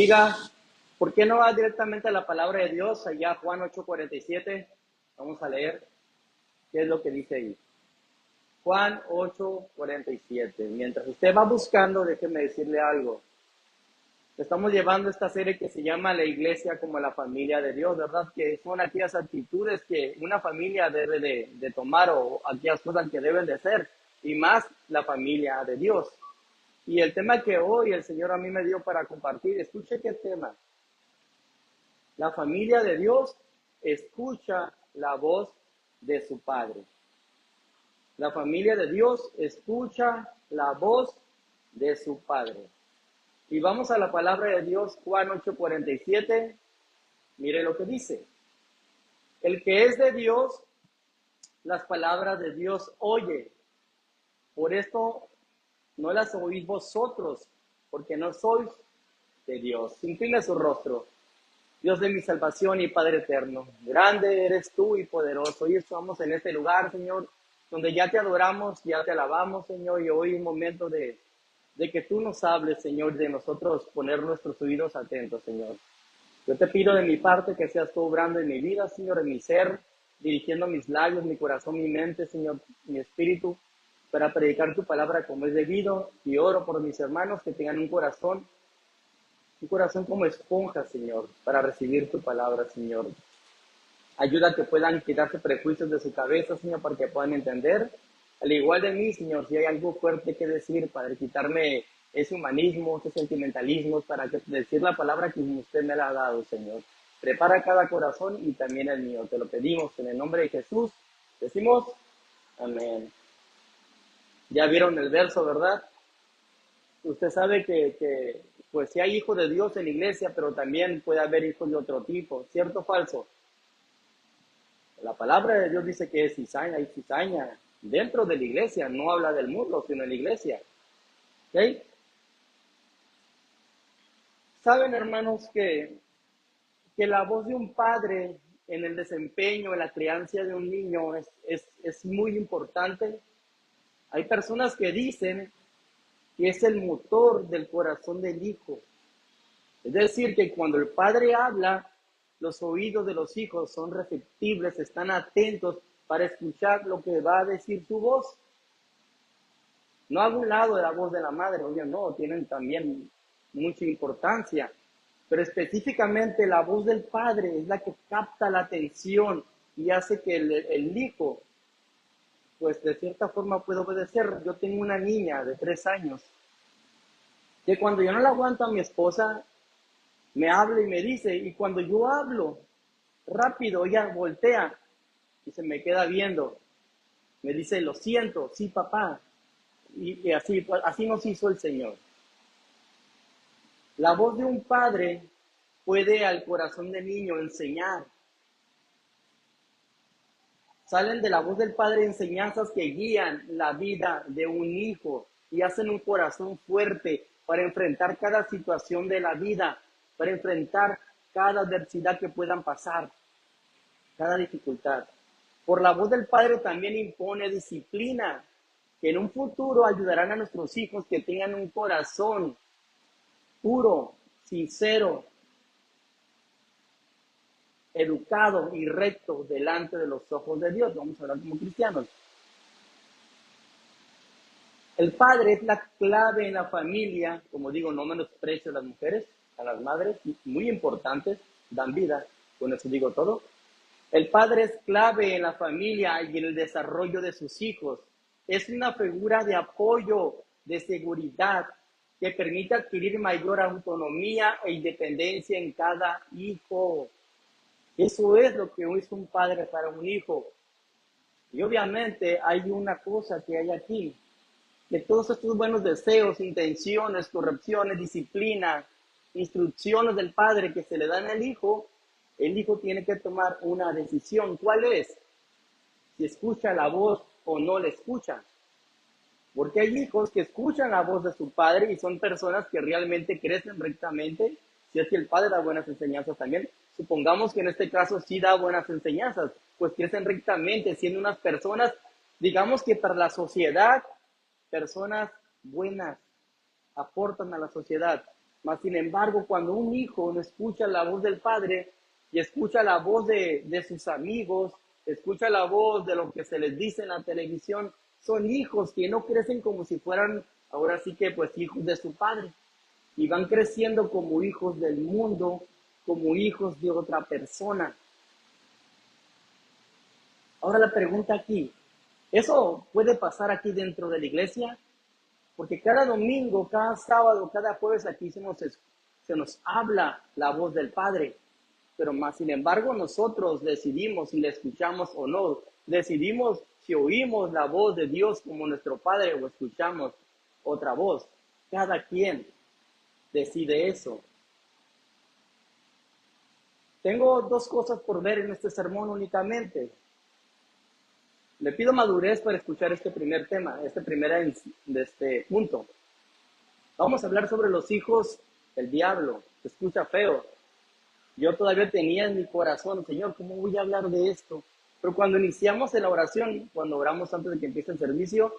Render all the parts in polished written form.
bendiga. ¿Por qué no va directamente a la palabra de Dios? Allá Juan 8:47. Vamos a leer qué es lo que dice ahí. Juan 8:47. Mientras usted va buscando, déjeme decirle algo. Estamos llevando esta serie que se llama La Iglesia como la familia de Dios, ¿verdad? Que son aquellas actitudes que una familia debe de tomar o aquellas cosas que deben de ser, y más la familia de Dios. Y el tema que hoy el Señor a mí me dio para compartir, escuche qué tema. La familia de Dios escucha la voz de su Padre. La familia de Dios escucha la voz de su Padre. Y vamos a la palabra de Dios, Juan 8:47. Mire lo que dice. El que es de Dios, las palabras de Dios oye. Por esto no las oís vosotros, porque no sois de Dios. Inclina su rostro. Dios de mi salvación y Padre eterno, grande eres tú y poderoso. Hoy estamos en este lugar, Señor, donde ya te adoramos, ya te alabamos, Señor, y hoy es un momento de que tú nos hables, Señor, de nosotros poner nuestros oídos atentos, Señor. Yo te pido de mi parte que seas tú obrando en mi vida, Señor, en mi ser, dirigiendo mis labios, mi corazón, mi mente, Señor, mi espíritu, para predicar tu palabra como es debido, y oro por mis hermanos que tengan un corazón como esponja, Señor, para recibir tu palabra, Señor. Ayuda a que puedan quitarse prejuicios de su cabeza, Señor, para que puedan entender. Al igual de mí, Señor, si hay algo fuerte que decir, Padre, quitarme ese humanismo, ese sentimentalismo, para decir la palabra que usted me la ha dado, Señor. Prepara cada corazón y también el mío. Te lo pedimos en el nombre de Jesús. Decimos, amén. Ya vieron el verso, ¿verdad? Usted sabe que pues sí hay hijos de Dios en la iglesia, pero también puede haber hijos de otro tipo, ¿cierto o falso? La palabra de Dios dice que es cizaña y cizaña dentro de la iglesia, no habla del mundo, sino en la iglesia. ¿Ok? Saben, hermanos, que la voz de un padre en el desempeño, en la crianza de un niño es muy importante. Hay personas que dicen que es el motor del corazón del hijo. Es decir, que cuando el padre habla, los oídos de los hijos son receptibles, están atentos para escuchar lo que va a decir su voz. No a un lado de la voz de la madre, oye, no, tienen también mucha importancia. Pero específicamente la voz del padre es la que capta la atención y hace que el hijo, pues de cierta forma pueda obedecer. Yo tengo una niña de 3 años que cuando yo no la aguanto a mi esposa, me habla y me dice, y cuando yo hablo rápido, ella voltea y se me queda viendo. Me dice, lo siento, sí, papá. Y así nos hizo el Señor. La voz de un padre puede al corazón del niño enseñar. Salen de la voz del padre enseñanzas que guían la vida de un hijo y hacen un corazón fuerte para enfrentar cada situación de la vida, para enfrentar cada adversidad que puedan pasar, cada dificultad. Por la voz del Padre también impone disciplina, que en un futuro ayudarán a nuestros hijos que tengan un corazón puro, sincero, educado y recto delante de los ojos de Dios. Vamos a hablar como cristianos. El padre es la clave en la familia, como digo, no menosprecio a las mujeres, a las madres, muy importantes, dan vida, con eso digo todo. El padre es clave en la familia y en el desarrollo de sus hijos. Es una figura de apoyo, de seguridad, que permite adquirir mayor autonomía e independencia en cada hijo. Eso es lo que es un padre para un hijo. Y obviamente hay una cosa que hay aquí, que todos estos buenos deseos, intenciones, correcciones, disciplina, instrucciones del padre que se le dan al hijo, el hijo tiene que tomar una decisión. ¿Cuál es? Si escucha la voz o no la escucha. Porque hay hijos que escuchan la voz de su padre y son personas que realmente crecen rectamente. Si es que el padre da buenas enseñanzas también, supongamos que en este caso sí da buenas enseñanzas, pues crecen rectamente siendo unas personas, digamos que para la sociedad, personas buenas, aportan a la sociedad. Mas, sin embargo, cuando un hijo no escucha la voz del padre y escucha la voz de sus amigos, escucha la voz de lo que se les dice en la televisión, son hijos que no crecen como si fueran, ahora sí que pues hijos de su padre, y van creciendo como hijos del mundo, como hijos de otra persona. Ahora la pregunta aquí, ¿eso puede pasar aquí dentro de la iglesia? Porque cada domingo, cada sábado, cada jueves aquí se nos habla la voz del Padre, pero más sin embargo nosotros decidimos si le escuchamos o no, decidimos si oímos la voz de Dios como nuestro Padre o escuchamos otra voz. Cada quien decide eso. Tengo dos cosas por ver en este sermón únicamente. Le pido madurez para escuchar este primer tema, este punto. Vamos a hablar sobre los hijos del diablo. Se escucha feo. Yo todavía tenía en mi corazón, Señor, ¿cómo voy a hablar de esto? Pero cuando iniciamos en la oración, cuando oramos antes de que empiece el servicio,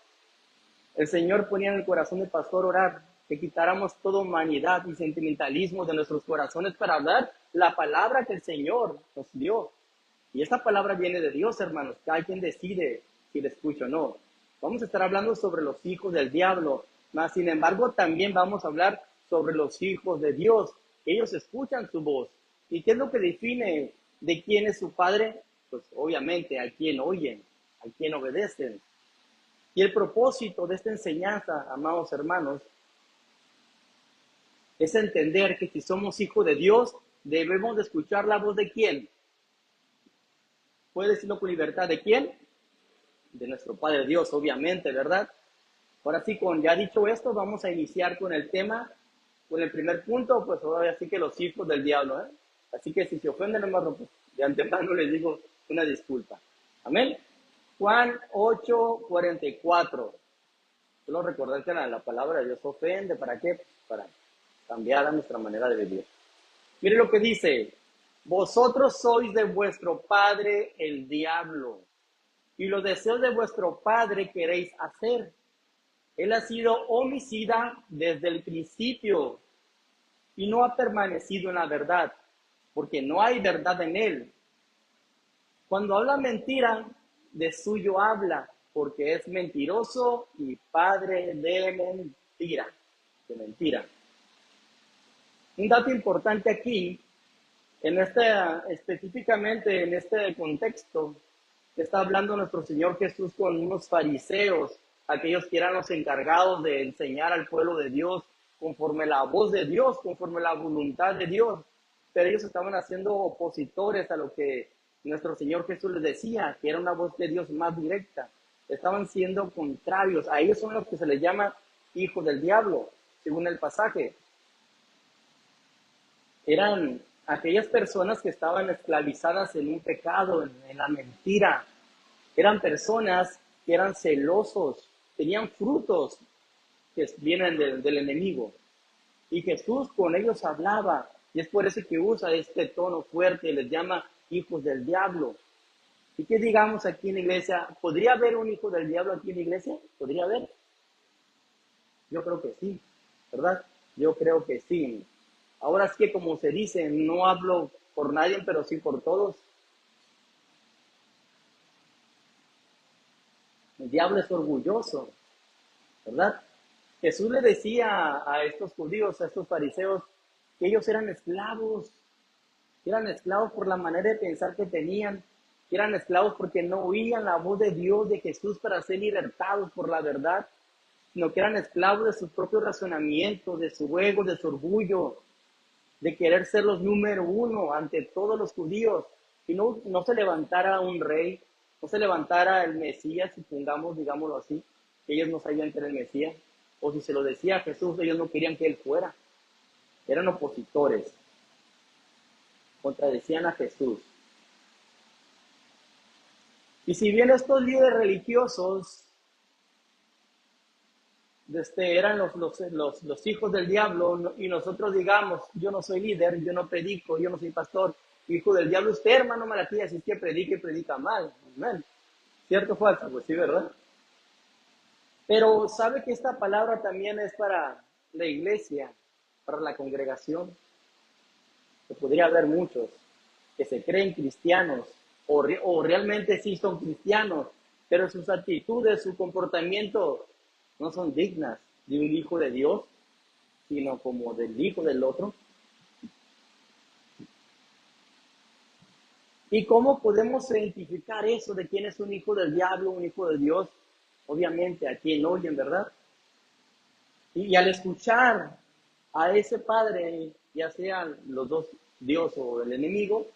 el Señor ponía en el corazón del pastor orar, que quitáramos toda humanidad y sentimentalismo de nuestros corazones para hablar la palabra que el Señor nos dio. Y esta palabra viene de Dios, hermanos. Cada quien decide si le escucha o no. Vamos a estar hablando sobre los hijos del diablo, mas sin embargo también vamos a hablar sobre los hijos de Dios. Ellos escuchan su voz. ¿Y qué es lo que define de quién es su padre? Pues obviamente a quién oyen, a quién obedecen. Y el propósito de esta enseñanza, amados hermanos, es entender que si somos hijos de Dios, debemos de escuchar la voz de quién. ¿Puede decirlo con libertad de quién? De nuestro Padre Dios, obviamente, ¿verdad? Ahora sí, con ya dicho esto, vamos a iniciar con el tema, con el primer punto, pues ahora sí que los hijos del diablo, ¿eh? Así que si se ofenden, hermano, pues de antemano les digo una disculpa. Amén. Juan 8:44. Solo recordar que la palabra de Dios ofende, ¿para qué? Para cambiar a nuestra manera de vivir. Mire lo que dice, vosotros sois de vuestro padre el diablo, y los deseos de vuestro padre queréis hacer. Él ha sido homicida desde el principio y no ha permanecido en la verdad, porque no hay verdad en él. Cuando habla mentira, de suyo habla, porque es mentiroso y padre de mentira. De mentira. Un dato importante aquí, específicamente en este contexto, está hablando nuestro Señor Jesús con unos fariseos, aquellos que eran los encargados de enseñar al pueblo de Dios conforme la voz de Dios, conforme la voluntad de Dios, pero ellos estaban haciendo opositores a lo que nuestro Señor Jesús les decía, que era una voz de Dios más directa. Estaban siendo contrarios, a ellos son los que se les llama hijos del diablo, según el pasaje. Eran aquellas personas que estaban esclavizadas en un pecado, en la mentira. Eran personas que eran celosos, tenían frutos que vienen del enemigo. Y Jesús con ellos hablaba, y es por eso que usa este tono fuerte, les llama hijos del diablo. ¿Y qué digamos aquí en la iglesia? ¿Podría haber un hijo del diablo aquí en la iglesia? ¿Podría haber? Yo creo que sí, ¿verdad? Yo creo que sí. Ahora es que como se dice, no hablo por nadie, pero sí por todos. El diablo es orgulloso, ¿verdad? Jesús le decía a estos judíos, a estos fariseos, que ellos eran esclavos por la manera de pensar que tenían, que eran esclavos porque no oían la voz de Dios, de Jesús, para ser libertados por la verdad, sino que eran esclavos de sus propios razonamientos, de su ego, de su orgullo, de querer ser los número uno ante todos los judíos. Y no se levantara un rey, no se levantara el Mesías, supongamos, digámoslo así, que ellos no sabían que era el Mesías, o si se lo decía a Jesús, ellos no querían que él fuera. Eran opositores, contradecían a Jesús. Y si bien estos líderes religiosos eran los hijos del diablo, y nosotros digamos, yo no soy líder, yo no predico, yo no soy pastor, hijo del diablo usted, hermano Malaquías, si es que predica y predica mal. Amén. ¿Cierto o falso? Pues sí, ¿verdad? Pero sabe que esta palabra también es para la iglesia. para la congregación, que podría haber muchos que se creen cristianos o realmente sí son cristianos, pero sus actitudes, su comportamiento no son dignas de un hijo de Dios, sino como del hijo del otro. ¿Y cómo podemos identificar eso de quién es un hijo del diablo, un hijo de Dios? Obviamente a quien oyen, ¿verdad? Y al escuchar a ese padre, ya sean los dos, Dios o el enemigo,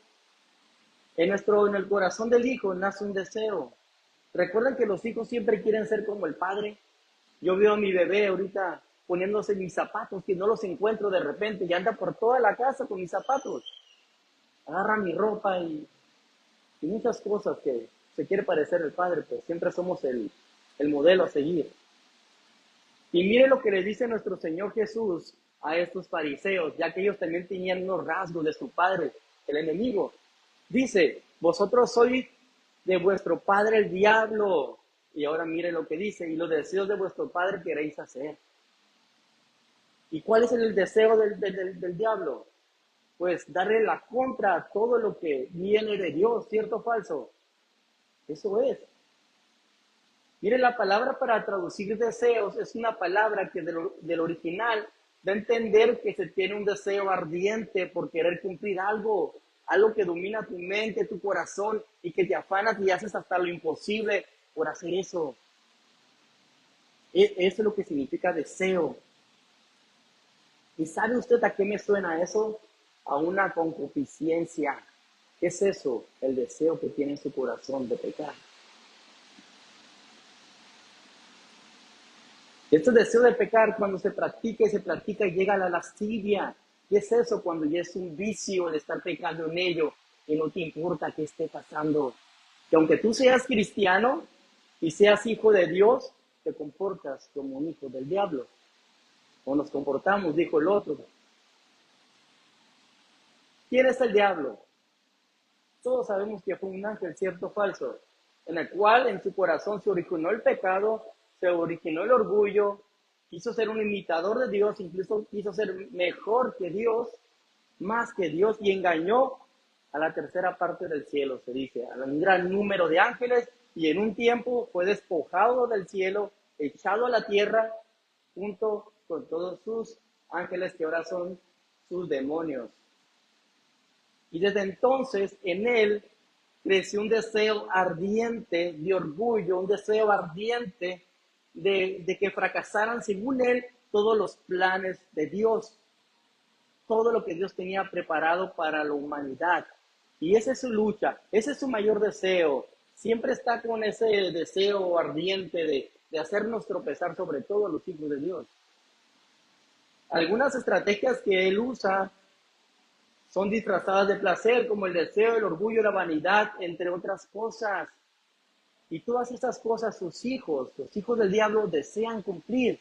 en el corazón del hijo nace un deseo. ¿Recuerdan que los hijos siempre quieren ser como el padre? Yo veo a mi bebé ahorita poniéndose mis zapatos, que no los encuentro de repente, y anda por toda la casa con mis zapatos. Agarra mi ropa y muchas cosas que se quiere parecer al padre, pues siempre somos el modelo a seguir. Y mire lo que le dice nuestro Señor Jesús a estos fariseos, ya que ellos también tenían unos rasgos de su padre, el enemigo. Dice, vosotros sois de vuestro padre el diablo. Y ahora mire lo que dice, y los deseos de vuestro padre queréis hacer. ¿Y cuál es el deseo del diablo? Pues darle la contra a todo lo que viene de Dios, ¿cierto o falso? Eso es. Mire, la palabra para traducir deseos es una palabra que del original da a entender que se tiene un deseo ardiente por querer cumplir algo, algo que domina tu mente, tu corazón y que te afanas y haces hasta lo imposible por hacer eso. Eso es lo que significa deseo. ¿Y sabe usted a qué me suena eso? A una concupiscencia. ¿Qué es eso? El deseo que tiene en su corazón de pecar. Este deseo de pecar, cuando se practica y llega a la lascivia. ¿Qué es eso? Cuando ya es un vicio de estar pecando en ello y no te importa qué esté pasando. Que aunque tú seas cristiano y seas hijo de Dios, te comportas como un hijo del diablo. O nos comportamos, dijo el otro. ¿Quién es el diablo? Todos sabemos que fue un ángel, cierto o falso, en el cual en su corazón se originó el pecado, se originó el orgullo, quiso ser un imitador de Dios, incluso quiso ser mejor que Dios, más que Dios, y engañó a la tercera parte del cielo, se dice, a un gran número de ángeles, y en un tiempo fue despojado del cielo, echado a la tierra, junto con todos sus ángeles que ahora son sus demonios. Y desde entonces en él creció un deseo ardiente de orgullo, un deseo ardiente de que fracasaran según él todos los planes de Dios, todo lo que Dios tenía preparado para la humanidad. Y esa es su lucha, ese es su mayor deseo. Siempre está con ese deseo ardiente de hacernos tropezar, sobre todo a los hijos de Dios. Algunas estrategias que él usa son disfrazadas de placer, como el deseo, el orgullo, la vanidad, entre otras cosas. Y todas estas cosas sus hijos, los hijos del diablo, desean cumplir.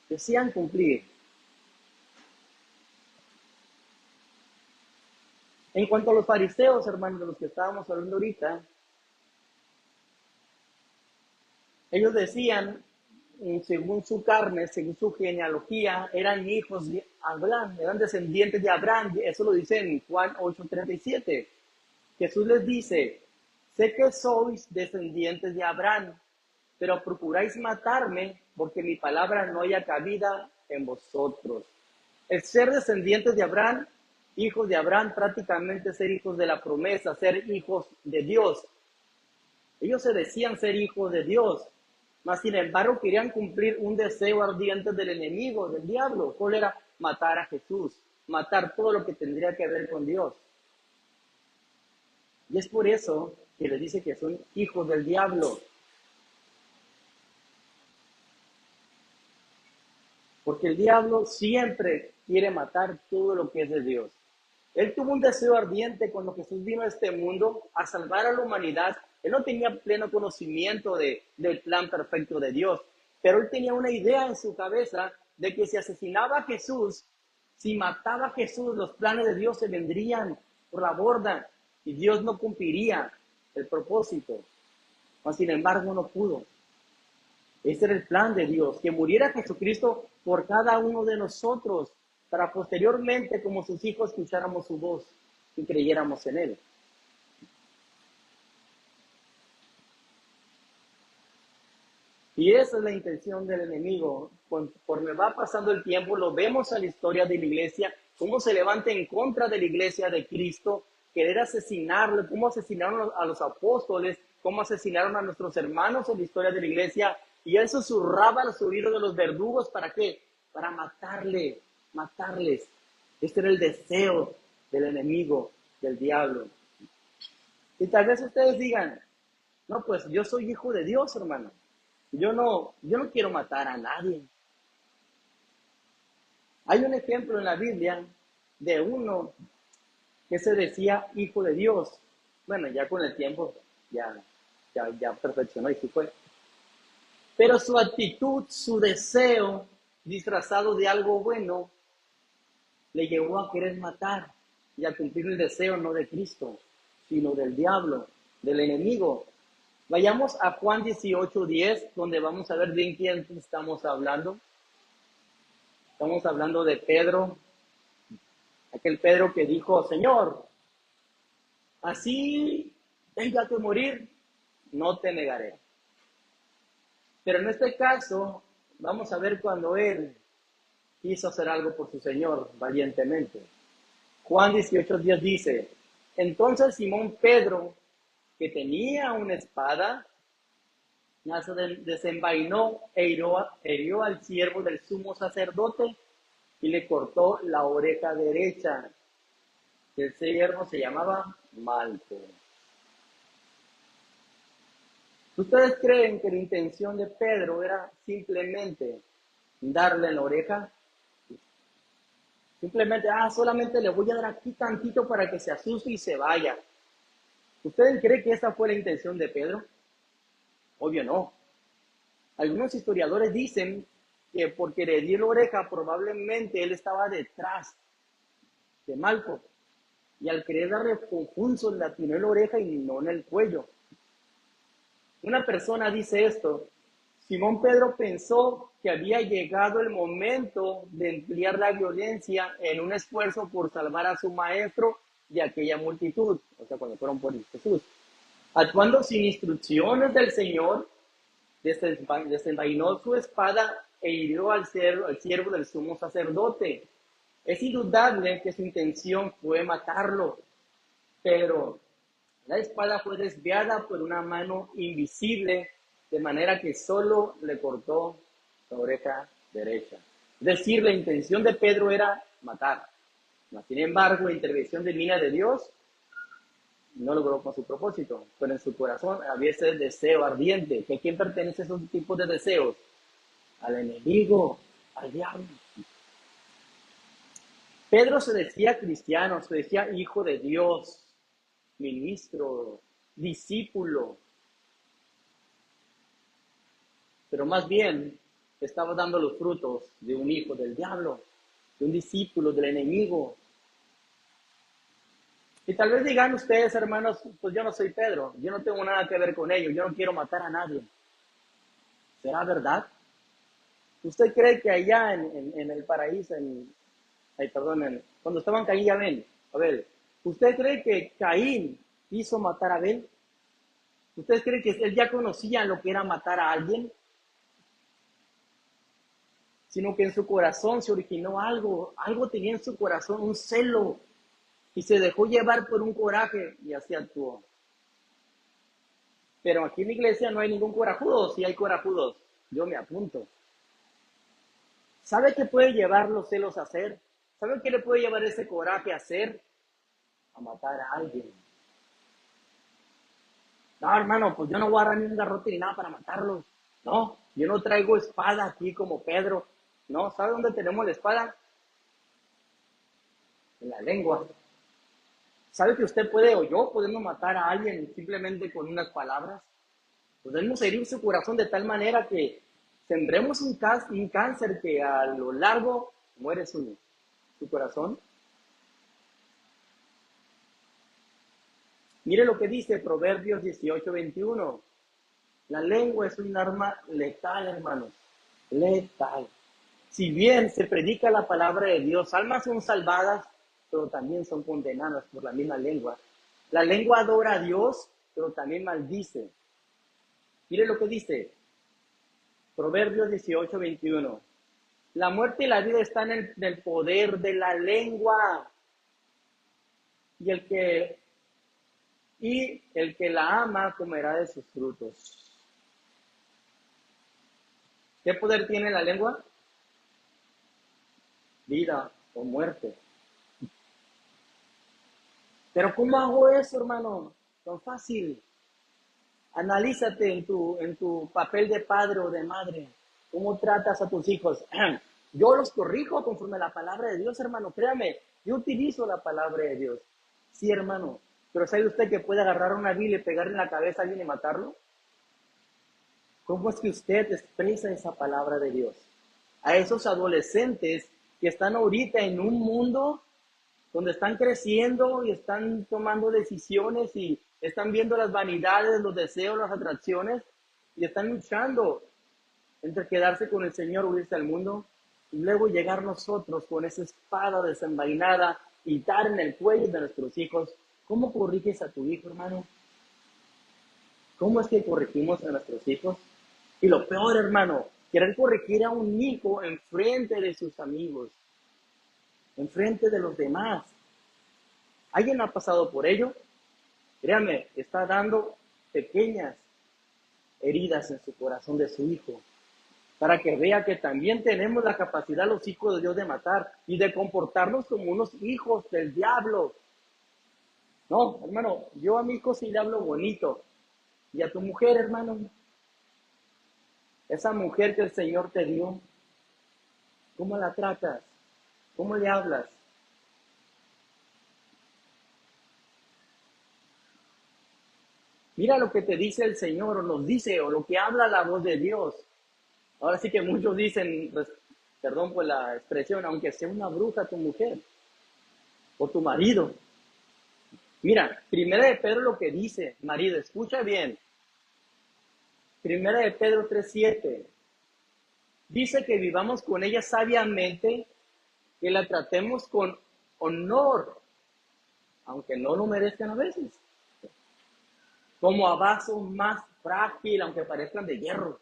Desean cumplir. En cuanto a los fariseos, hermanos, de los que estábamos hablando ahorita, ellos decían, según su carne, según su genealogía, eran hijos de Abraham, eran descendientes de Abraham. Eso lo dice en Juan 8:37. Jesús les dice, sé que sois descendientes de Abraham, pero procuráis matarme porque mi palabra no haya cabida en vosotros. El ser descendientes de Abraham, hijos de Abraham, prácticamente ser hijos de la promesa, ser hijos de Dios. Ellos se decían ser hijos de Dios, mas sin embargo querían cumplir un deseo ardiente del enemigo, del diablo. ¿Cuál era? Matar a Jesús, matar todo lo que tendría que ver con Dios. Y es por eso que les dice que son hijos del diablo. Porque el diablo siempre quiere matar todo lo que es de Dios. Él tuvo un deseo ardiente cuando Jesús vino a este mundo a salvar a la humanidad. Él no tenía pleno conocimiento del plan perfecto de Dios, pero él tenía una idea en su cabeza de que si asesinaba a Jesús, si mataba a Jesús, los planes de Dios se vendrían por la borda y Dios no cumpliría el propósito. Mas, sin embargo, no pudo. Ese era el plan de Dios, que muriera Jesucristo por cada uno de nosotros. para posteriormente, como sus hijos, escucháramos su voz y creyéramos en Él. Y esa es la intención del enemigo. Conforme va pasando el tiempo, lo vemos en la historia de la iglesia, cómo se levanta en contra de la iglesia de Cristo, querer asesinarlo, cómo asesinaron a los apóstoles, cómo asesinaron a nuestros hermanos en la historia de la iglesia. Y él susurraba al oído de los verdugos, ¿para qué? Para matarles. Este era el deseo del enemigo, del diablo. Y tal vez ustedes digan, no, pues yo soy hijo de Dios, hermano. Yo no quiero matar a nadie. Hay un ejemplo en la Biblia de uno que se decía hijo de Dios. Bueno, ya con el tiempo ya perfeccionó y sí fue. Pero su actitud, su deseo disfrazado de algo bueno, le llevó a querer matar y a cumplir el deseo no de Cristo, sino del diablo, del enemigo. Vayamos a Juan 18:10, donde vamos a ver bien quién estamos hablando. Estamos hablando de Pedro, aquel Pedro que dijo, Señor, así tenga que morir, no te negaré. Pero en este caso, vamos a ver cuando él quiso hacer algo por su Señor valientemente. Juan 18:10 dice, entonces Simón Pedro, que tenía una espada, desenvainó e hirió al siervo del sumo sacerdote y le cortó la oreja derecha. El siervo se llamaba Malco. ¿Ustedes creen que la intención de Pedro era simplemente darle la oreja? Simplemente, solamente le voy a dar aquí tantito para que se asuste y se vaya. ¿Ustedes creen que esa fue la intención de Pedro? Obvio no. Algunos historiadores dicen que porque le dio la oreja, probablemente él estaba detrás de Malco. Y al querer darle confuso, le atinó en la oreja y no en el cuello. Una persona dice esto: Simón Pedro pensó que había llegado el momento de emplear la violencia en un esfuerzo por salvar a su maestro de aquella multitud, o sea, cuando fueron por Jesús. Actuando sin instrucciones del Señor, desenvainó su espada e hirió al siervo del sumo sacerdote. Es indudable que su intención fue matarlo, pero la espada fue desviada por una mano invisible, de manera que solo le cortó la oreja derecha. Es decir, la intención de Pedro era matar. Sin embargo, la intervención divina de Dios no logró con su propósito, pero en su corazón había ese deseo ardiente. ¿Que a quién pertenece esos tipos de deseos? Al enemigo, al diablo. Pedro se decía cristiano, se decía hijo de Dios, ministro, discípulo, pero más bien estaba dando los frutos de un hijo del diablo, de un discípulo del enemigo. Y tal vez digan ustedes, hermanos, pues yo no soy Pedro, yo no tengo nada que ver con ellos, yo no quiero matar a nadie. ¿Será verdad? ¿Usted cree que allá en el paraíso, cuando estaban Caín y Abel, ¿usted cree que Caín quiso matar a Abel? ¿Usted cree que él ya conocía lo que era matar a alguien? Sino que en su corazón se originó algo tenía en su corazón, un celo, y se dejó llevar por un coraje y así actuó. Pero aquí en la iglesia no hay ningún corajudo. Si hay corajudos, yo me apunto. ¿Sabe qué puede llevar los celos a hacer? ¿Sabe qué le puede llevar ese coraje a hacer? A matar a alguien. No, hermano, pues yo no voy a agarrar ni un garrote ni nada para matarlos. No, yo no traigo espada aquí como Pedro. No, ¿sabe dónde tenemos la espada? En la lengua. ¿Sabe que usted puede, o yo podemos matar a alguien simplemente con unas palabras? Podemos herir su corazón de tal manera que sembremos un cáncer que a lo largo muere su corazón. Mire lo que dice Proverbios 18:21. La lengua es un arma letal, hermanos. Letal. Si bien se predica la palabra de Dios, almas son salvadas, pero también son condenadas por la misma lengua. La lengua adora a Dios, pero también maldice. Mire lo que dice Proverbios 18:21. La muerte y la vida están en el poder de la lengua. Y el que la ama comerá de sus frutos. ¿Qué poder tiene la lengua? Vida o muerte. Pero ¿cómo hago eso, hermano? Tan fácil. Analízate en tu papel de padre o de madre. ¿Cómo tratas a tus hijos? Yo los corrijo conforme a la palabra de Dios, hermano. Créame, yo utilizo la palabra de Dios. Sí, hermano. Pero ¿sabe usted que puede agarrar una Biblia y pegarle en la cabeza a alguien y matarlo? ¿Cómo es que usted expresa esa palabra de Dios? A esos adolescentes que están ahorita en un mundo donde están creciendo y están tomando decisiones y están viendo las vanidades, los deseos, las atracciones y están luchando entre quedarse con el Señor o irse al mundo y luego llegar nosotros con esa espada desenvainada y dar en el cuello de nuestros hijos. ¿Cómo corriges a tu hijo, hermano? ¿Cómo es que corregimos a nuestros hijos? Y lo peor, hermano, querer corregir a un hijo en frente de sus amigos, en frente de los demás. ¿Alguien ha pasado por ello? Créame, está dando pequeñas heridas en su corazón de su hijo, para que vea que también tenemos la capacidad los hijos de Dios de matar y de comportarnos como unos hijos del diablo. No, hermano, yo a mi hijo sí le hablo bonito. Y a tu mujer, hermano, esa mujer que el Señor te dio, ¿cómo la tratas? ¿Cómo le hablas? Mira lo que te dice el Señor, o nos dice, o lo que habla la voz de Dios. Ahora sí que muchos dicen, pues, perdón por la expresión, aunque sea una bruja tu mujer, o tu marido. Mira, Primera de Pedro lo que dice, marido, escucha bien. Primera de Pedro 3:7. Dice que vivamos con ella sabiamente, que la tratemos con honor, aunque no lo merezcan a veces. Como a vaso más frágil, aunque parezcan de hierro.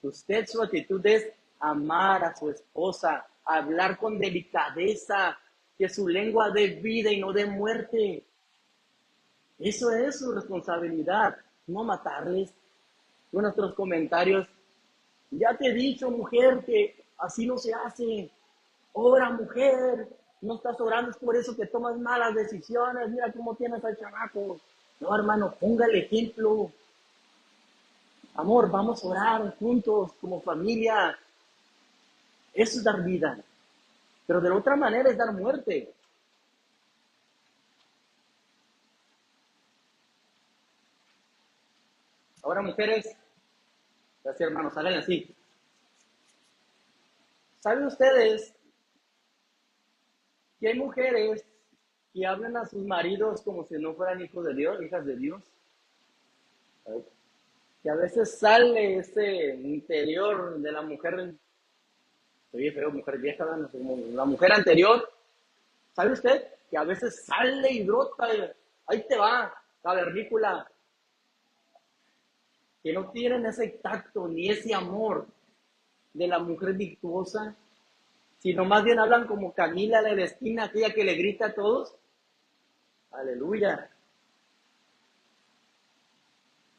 Usted, su actitud es amar a su esposa, hablar con delicadeza, que su lengua dé vida y no dé muerte. Eso es su responsabilidad, no matarles. Con nuestros comentarios, ya te he dicho, mujer, que así no se hace. Ora, mujer, no estás orando, es por eso que tomas malas decisiones. Mira cómo tienes al chamaco. No, hermano, ponga el ejemplo. Amor, vamos a orar juntos como familia. Eso es dar vida. Pero de la otra manera es dar muerte. Ahora, mujeres, gracias hermanos, salen así. ¿Saben ustedes que hay mujeres que hablan a sus maridos como si no fueran hijos de Dios, hijas de Dios? ¿Sabes? Que a veces sale ese interior de la mujer, oye, feo, mujer vieja, no sé, como la mujer anterior. ¿Sabe usted? Que a veces sale y brota, y ahí te va, cavernícola. Que no tienen ese tacto ni ese amor de la mujer virtuosa, sino más bien hablan como Camila de la esquina, aquella que le grita a todos. Aleluya.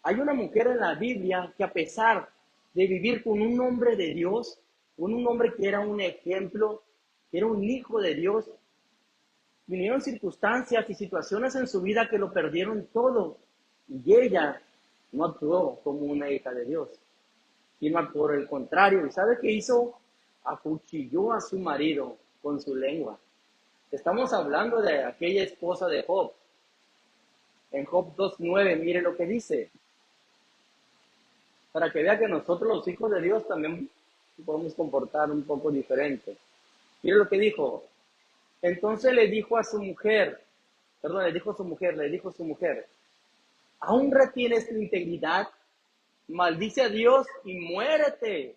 Hay una mujer en la Biblia que a pesar de vivir con un hombre de Dios, con un hombre que era un ejemplo, que era un hijo de Dios, vinieron circunstancias y situaciones en su vida que lo perdieron todo. Y ella no actuó como una hija de Dios, sino por el contrario. ¿Y sabe qué hizo? Acuchilló a su marido con su lengua. Estamos hablando de aquella esposa de Job. En Job 2:9, mire lo que dice. Para que vea que nosotros los hijos de Dios también podemos comportar un poco diferente. Mire lo que dijo. Entonces le dijo a su mujer, le dijo a su mujer, ¿aún retienes tu integridad? Maldice a Dios y muérete.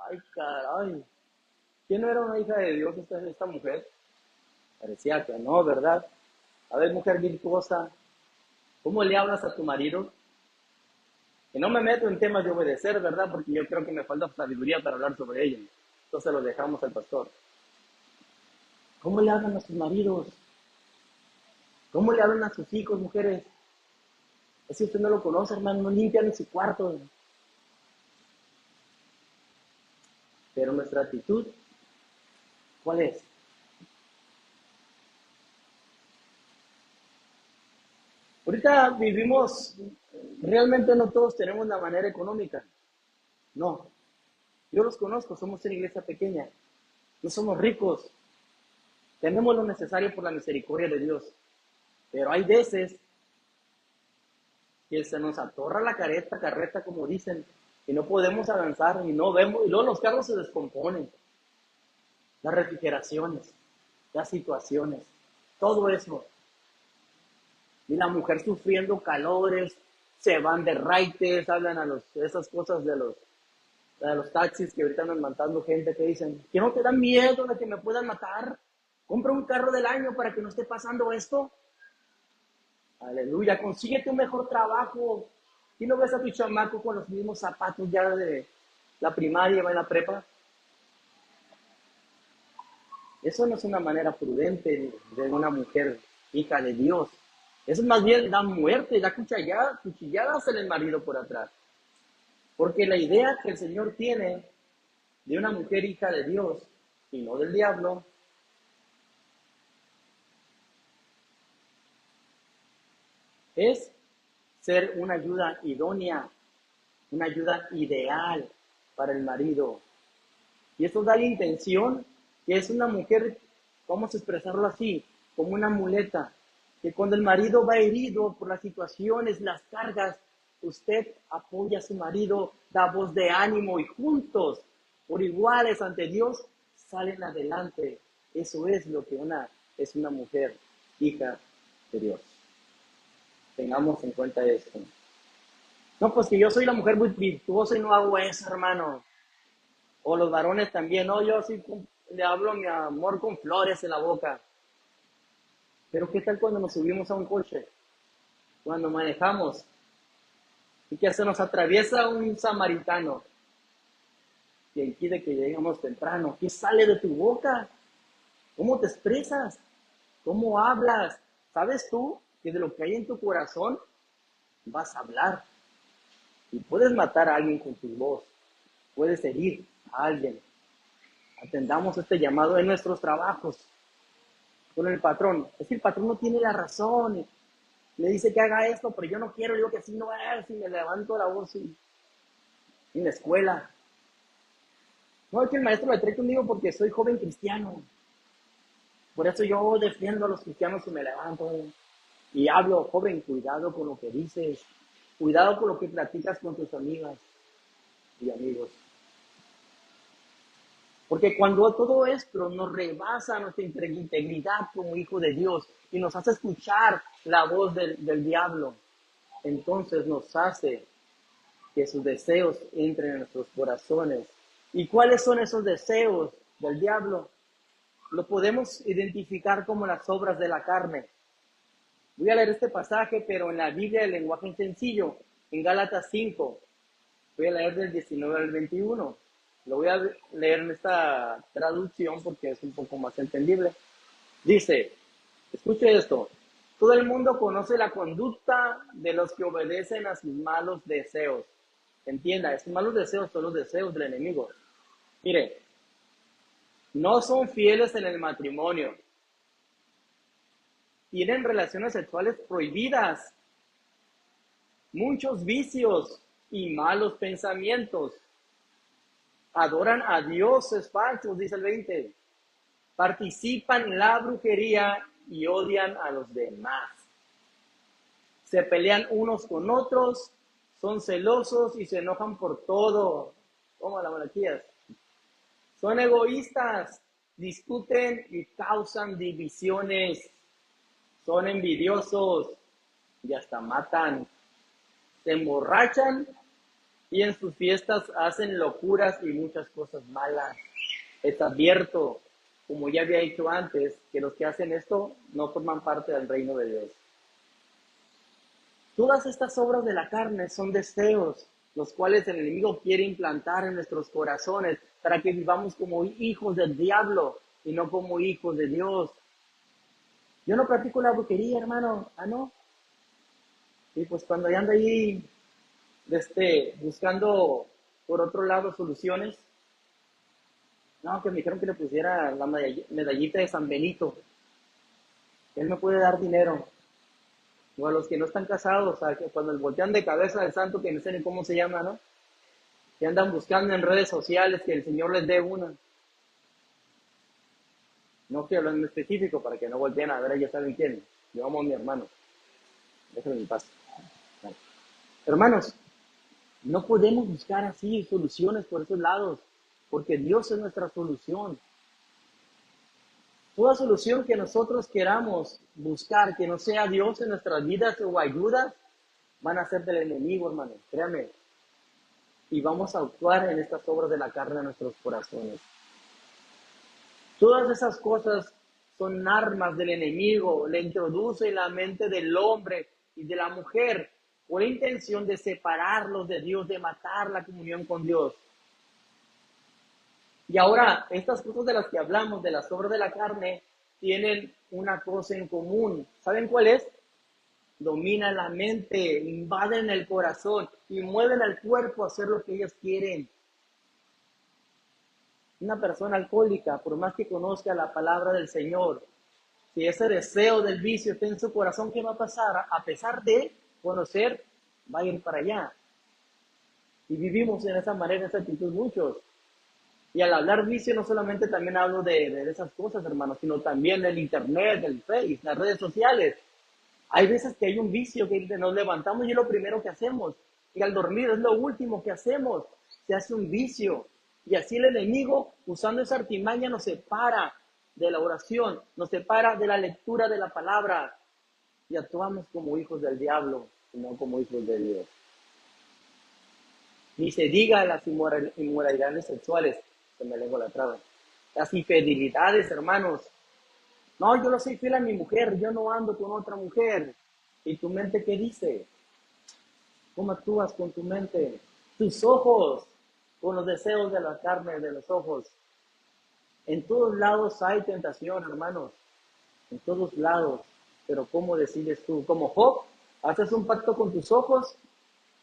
Ay, caray. ¿Quién no era una hija de Dios esta mujer? Parecía que no, ¿verdad? A ver, mujer virtuosa, ¿cómo le hablas a tu marido? Que no me meto en temas de obedecer, ¿verdad? Porque yo creo que me falta sabiduría para hablar sobre ello. Entonces lo dejamos al pastor. ¿Cómo le hablan a sus maridos? ¿Cómo le hablan a sus hijos, mujeres? Es que usted no lo conoce, hermano, no limpian en su cuarto. Pero nuestra actitud, ¿cuál es? Ahorita vivimos, realmente no todos tenemos la manera económica. No, yo los conozco, somos una iglesia pequeña, no somos ricos, tenemos lo necesario por la misericordia de Dios. Pero hay veces que se nos atorra la carreta, como dicen, y no podemos avanzar, y no vemos, y luego los carros se descomponen, las refrigeraciones, las situaciones, todo eso. Y la mujer sufriendo calores, se van de raites, hablan esas cosas de los taxis que ahorita andan matando gente, que dicen, ¿que no te da miedo de que me puedan matar? Compra un carro del año para que no esté pasando esto. Aleluya, consíguete un mejor trabajo. ¿Y no ves a tu chamaco con los mismos zapatos ya de la primaria, va en la prepa? Eso no es una manera prudente de una mujer hija de Dios. Eso más bien da muerte, da cuchilladas en el marido por atrás. Porque la idea que el Señor tiene de una mujer hija de Dios y no del diablo es ser una ayuda idónea, una ayuda ideal para el marido. Y esto da la intención que es una mujer, vamos a expresarlo así, como una muleta, que cuando el marido va herido por las situaciones, las cargas, usted apoya a su marido, da voz de ánimo y juntos, por iguales ante Dios, salen adelante. Eso es lo que es una mujer hija de Dios. Tengamos en cuenta esto. No, pues que yo soy la mujer muy virtuosa y no hago eso, hermano. O los varones también, no, yo sí le hablo mi amor con flores en la boca. Pero ¿qué tal cuando nos subimos a un coche? Cuando manejamos y que se nos atraviesa un samaritano que impide que lleguemos temprano. ¿Qué sale de tu boca? ¿Cómo te expresas? ¿Cómo hablas? ¿Sabes tú que de lo que hay en tu corazón vas a hablar? Y puedes matar a alguien con tu voz, puedes herir a alguien. Atendamos este llamado en nuestros trabajos con el patrón. Es que el patrón no tiene la razón. Le dice que haga esto, pero yo no quiero, digo que así no es, y me levanto la voz en la escuela. No, es que el maestro me trae conmigo porque soy joven cristiano. Por eso yo defiendo a los cristianos y me levanto y hablo, joven, cuidado con lo que dices, cuidado con lo que platicas con tus amigas y amigos. Porque cuando todo esto nos rebasa nuestra integridad como hijo de Dios y nos hace escuchar la voz del diablo, entonces nos hace que sus deseos entren en nuestros corazones. ¿Y cuáles son esos deseos del diablo? Lo podemos identificar como las obras de la carne. Voy a leer este pasaje, pero en la Biblia el lenguaje sencillo, en Gálatas 5. Voy a leer del 19 al 21. Lo voy a leer en esta traducción porque es un poco más entendible. Dice, escuche esto, todo el mundo conoce la conducta de los que obedecen a sus malos deseos. Entienda, esos malos deseos son los deseos del enemigo. Mire, no son fieles en el matrimonio. Tienen relaciones sexuales prohibidas. Muchos vicios y malos pensamientos. Adoran a dioses falsos, dice el 20. Participan en la brujería y odian a los demás. Se pelean unos con otros, son celosos y se enojan por todo. Como la monarquía. Son egoístas, discuten y causan divisiones. Son envidiosos y hasta matan. Se emborrachan y en sus fiestas hacen locuras y muchas cosas malas. Es abierto, como ya había dicho antes, que los que hacen esto no forman parte del reino de Dios. Todas estas obras de la carne son deseos, los cuales el enemigo quiere implantar en nuestros corazones para que vivamos como hijos del diablo y no como hijos de Dios. Yo no practico la brujería, hermano. Ah, no. Y pues cuando ya ando ahí buscando por otro lado soluciones, no, que me dijeron que le pusiera la medallita de San Benito. Él me puede dar dinero. O a los que no están casados, o sea, que cuando les voltean de cabeza al santo, que no sé ni cómo se llama, ¿no? Que andan buscando en redes sociales que el Señor les dé una. No estoy hablando en específico para que no volteen a ver, ya saben quién. Yo amo a mi hermano. Déjenme en paz. Vale. Hermanos, no podemos buscar así soluciones por esos lados, porque Dios es nuestra solución. Toda solución que nosotros queramos buscar, que no sea Dios en nuestras vidas o ayudas, van a ser del enemigo, hermano, créame. Y vamos a actuar en estas obras de la carne en nuestros corazones. Todas esas cosas son armas del enemigo, le introduce en la mente del hombre y de la mujer con la intención de separarlos de Dios, de matar la comunión con Dios. Y ahora, estas cosas de las que hablamos, de las obras de la carne, tienen una cosa en común. ¿Saben cuál es? Dominan la mente, invaden el corazón y mueven al cuerpo a hacer lo que ellos quieren. Una persona alcohólica, por más que conozca la palabra del Señor, si ese deseo del vicio está en su corazón, ¿qué va a pasar? A pesar de conocer, va a ir para allá. Y vivimos en esa manera, en esa actitud muchos. Y al hablar vicio, no solamente también hablo de esas cosas, hermanos, sino también del internet, del Face, las redes sociales. Hay veces que hay un vicio que nos levantamos y es lo primero que hacemos. Y al dormir es lo último que hacemos. Se hace un vicio. Y así el enemigo, usando esa artimaña, nos separa de la oración, nos separa de la lectura de la palabra. Y actuamos como hijos del diablo, y no como hijos de Dios. Ni se diga las inmoralidades sexuales, se me lengua la traba. Las infidelidades, hermanos. No, yo no soy fiel a mi mujer, yo no ando con otra mujer. ¿Y tu mente qué dice? ¿Cómo actúas con tu mente? Tus ojos, con los deseos de la carne, de los ojos. En todos lados hay tentación, hermanos. En todos lados. Pero ¿cómo decides tú? Como Job, ¿haces un pacto con tus ojos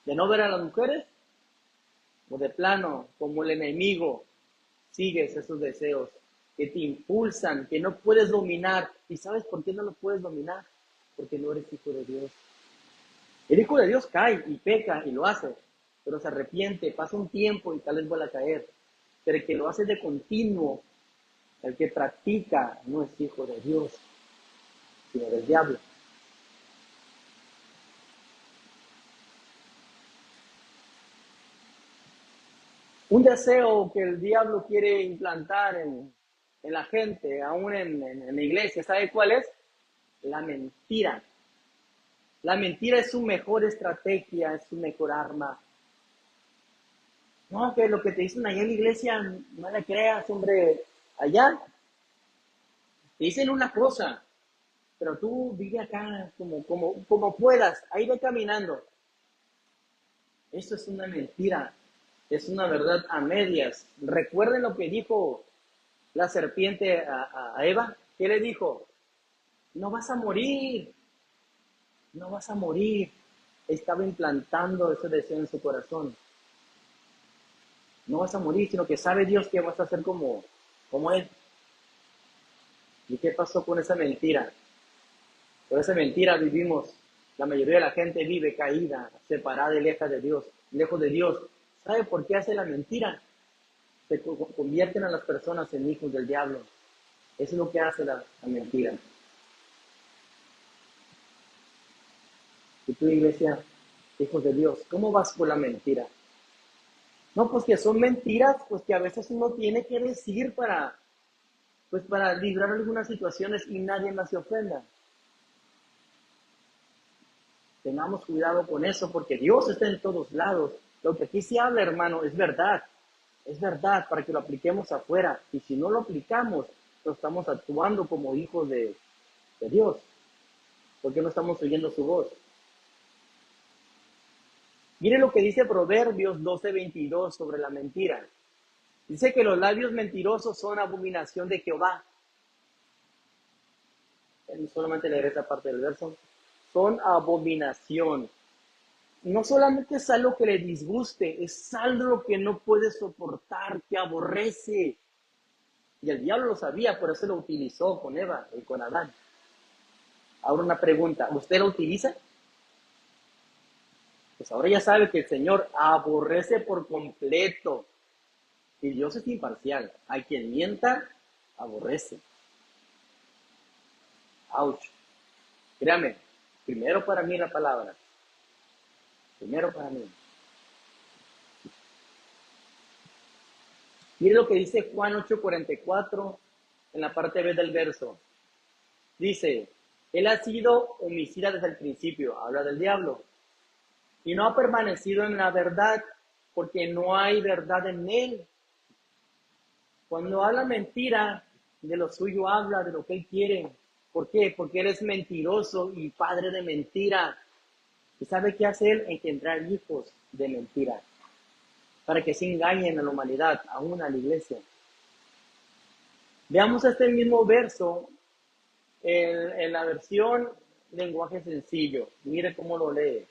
de no ver a las mujeres? O de plano, como el enemigo, sigues esos deseos que te impulsan, que no puedes dominar. ¿Y sabes por qué no lo puedes dominar? Porque no eres hijo de Dios. El hijo de Dios cae y peca y lo hace, pero se arrepiente, pasa un tiempo y tal vez vuelva a caer. Pero el que lo hace de continuo, el que practica, no es hijo de Dios, sino del diablo. Un deseo que el diablo quiere implantar en la gente, aún en la iglesia, ¿sabe cuál es? La mentira. La mentira es su mejor estrategia, es su mejor arma. No, que lo que te dicen allá en la iglesia, no le creas, hombre. Allá te dicen una cosa, pero tú vive acá como puedas, ahí ve caminando. Eso es una mentira, es una verdad a medias. Recuerden lo que dijo la serpiente a Eva. ¿Qué le dijo? No vas a morir, no vas a morir. Estaba implantando ese deseo en su corazón. No vas a morir, sino que sabe Dios que vas a ser como Él. ¿Y qué pasó con esa mentira? Por esa mentira vivimos. La mayoría de la gente vive caída, separada y lejos de Dios. Lejos de Dios. ¿Sabe por qué hace la mentira? Se convierten a las personas en hijos del diablo. Eso es lo que hace la mentira. Y tú, iglesia, hijos de Dios, ¿cómo vas por la mentira? No, pues que son mentiras, pues que a veces uno tiene que decir para librar algunas situaciones y nadie más se ofenda. Tengamos cuidado con eso, porque Dios está en todos lados Lo que aquí se habla, hermano, es verdad para que lo apliquemos afuera. Y si no lo aplicamos, no estamos actuando como hijos de Dios, porque no estamos oyendo su voz. Mire lo que dice Proverbios 12:22 sobre la mentira. Dice que los labios mentirosos son abominación de Jehová. Solamente leer esta parte del verso. Son abominación. No solamente es algo que le disguste, es algo que no puede soportar, que aborrece. Y el diablo lo sabía, por eso lo utilizó con Eva y con Adán. Ahora una pregunta, ¿usted lo utiliza? Pues ahora ya sabe que el Señor aborrece por completo. Y Dios es imparcial. A quien mienta, aborrece. Ouch. Créame, primero para mí la palabra. Primero para mí. Mire lo que dice Juan 8:44 en la parte B del verso. Dice, él ha sido homicida desde el principio, habla del diablo, y no ha permanecido en la verdad, porque no hay verdad en él. Cuando habla mentira, de lo suyo habla, de lo que él quiere. ¿Por qué? Porque él es mentiroso y padre de mentira. ¿Y sabe qué hace él? Engendrar hijos de mentira, para que se engañen a la humanidad, aún a la iglesia. Veamos este mismo verso en la versión lenguaje sencillo. Mire cómo lo lee.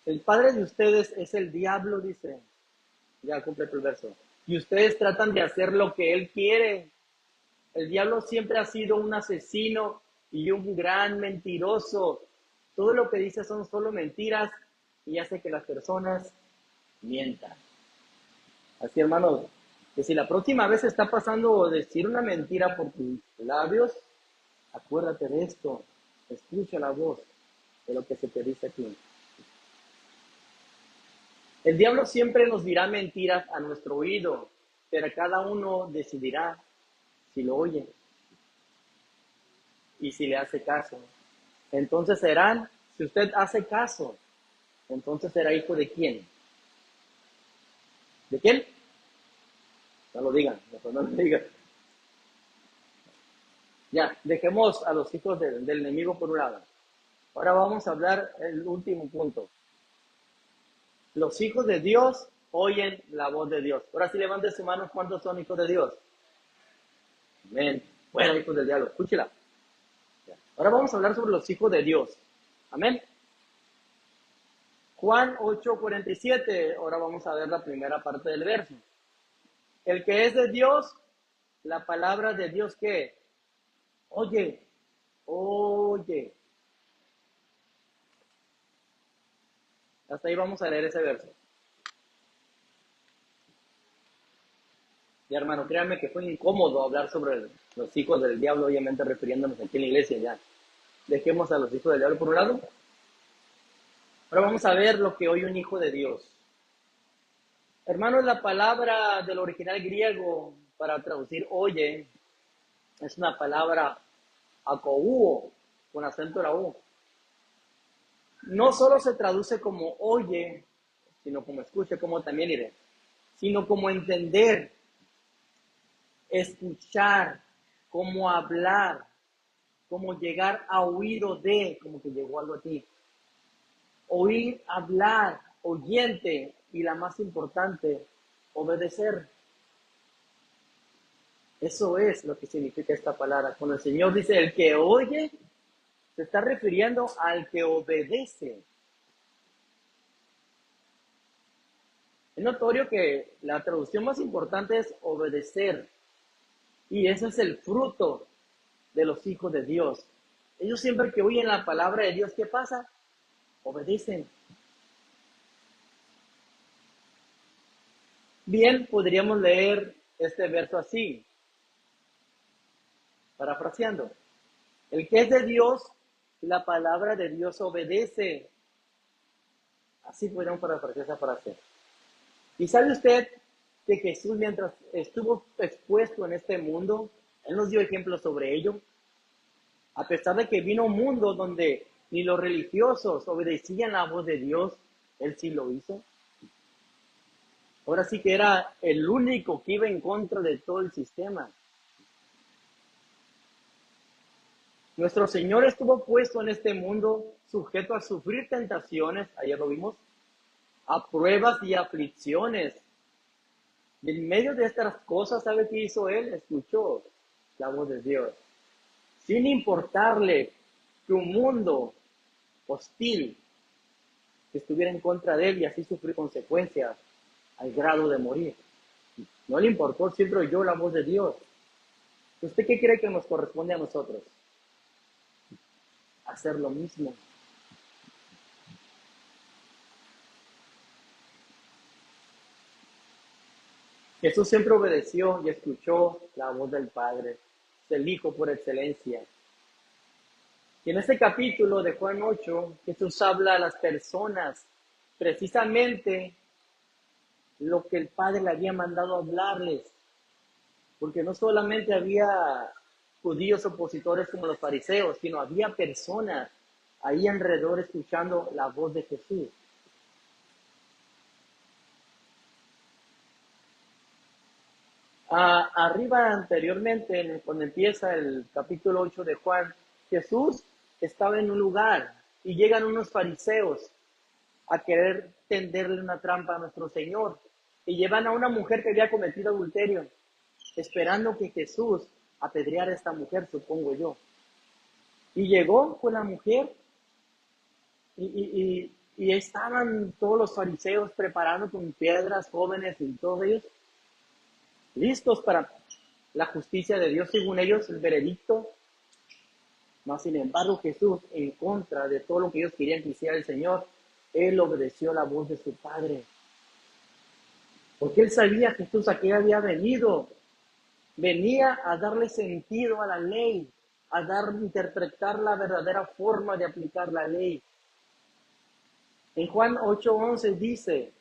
El padre de ustedes es el diablo, dice. Ya completo el verso. Y ustedes tratan de hacer lo que él quiere. El diablo siempre ha sido un asesino y un gran mentiroso. Todo lo que dice son solo mentiras y hace que las personas mientan. Así, hermanos, que si la próxima vez está pasando decir una mentira por tus labios, acuérdate de esto. Escucha la voz de lo que se te dice aquí. El diablo siempre nos dirá mentiras a nuestro oído, pero cada uno decidirá si lo oye y si le hace caso. Entonces serán, si usted hace caso, entonces será hijo de quién. ¿De quién? No lo digan, mejor no lo digan. Ya, dejemos a los hijos del enemigo por un lado. Ahora vamos a hablar el último punto. Los hijos de Dios oyen la voz de Dios. Ahora sí levante su mano, ¿cuántos son hijos de Dios? Amén. Bueno, hijos del diablo, escúchela. Ahora vamos a hablar sobre los hijos de Dios. Amén. Juan 8:47. Ahora vamos a ver la primera parte del verso. El que es de Dios, la palabra de Dios, ¿qué? Oye, oye. Hasta ahí vamos a leer ese verso. Y hermano, créanme que fue incómodo hablar sobre los hijos del diablo, obviamente refiriéndonos aquí en la iglesia ya. Dejemos a los hijos del diablo por un lado. Ahora vamos a ver lo que oye un hijo de Dios. Hermanos, la palabra del original griego para traducir oye es una palabra akouo, con acento en la U. No solo se traduce como oye, sino como escuche, como también iré, sino como entender, escuchar, como hablar, como llegar a oído de, como que llegó algo a ti. Oír, hablar, oyente y la más importante, obedecer. Eso es lo que significa esta palabra. Cuando el Señor dice el que oye, se está refiriendo al que obedece. Es notorio que la traducción más importante es obedecer. Y ese es el fruto de los hijos de Dios. Ellos siempre que oyen la palabra de Dios, ¿qué pasa? Obedecen. Bien, podríamos leer este verso así, parafraseando. El que es de Dios, la palabra de Dios obedece. Así podríamos parafrasear esa frase. ¿Y sabe usted que Jesús, mientras estuvo expuesto en este mundo, Él nos dio ejemplos sobre ello? A pesar de que vino un mundo donde ni los religiosos obedecían la voz de Dios, Él sí lo hizo. Ahora sí que era el único que iba en contra de todo el sistema. Nuestro Señor estuvo puesto en este mundo sujeto a sufrir tentaciones, ayer lo vimos, a pruebas y aflicciones. Y en medio de estas cosas, ¿sabe qué hizo Él? Escuchó la voz de Dios. Sin importarle que un mundo hostil estuviera en contra de Él y así sufrir consecuencias al grado de morir. No le importó, siempre oyó la voz de Dios. ¿Usted qué cree que nos corresponde a nosotros? Hacer lo mismo. Jesús siempre obedeció y escuchó la voz del Padre, el Hijo por excelencia. Y en este capítulo de Juan 8, Jesús habla a las personas precisamente lo que el Padre le había mandado hablarles, porque no solamente había judíos opositores como los fariseos, sino había personas ahí alrededor escuchando la voz de Jesús. Arriba anteriormente, cuando empieza el capítulo 8 de Juan, Jesús estaba en un lugar y llegan unos fariseos a querer tenderle una trampa a nuestro Señor y llevan a una mujer que había cometido adulterio, esperando que Jesús apedreara a esta mujer, supongo yo. Y llegó con la mujer y estaban todos los fariseos preparando con piedras, jóvenes y todos ellos, listos para la justicia de Dios, según ellos, el veredicto. Mas, sin embargo, Jesús, en contra de todo lo que ellos querían que hiciera el Señor, Él obedeció la voz de su Padre. Porque Él sabía que Jesús aquí había venido. Venía a darle sentido a la ley, interpretar la verdadera forma de aplicar la ley. En Juan 8:11 dice,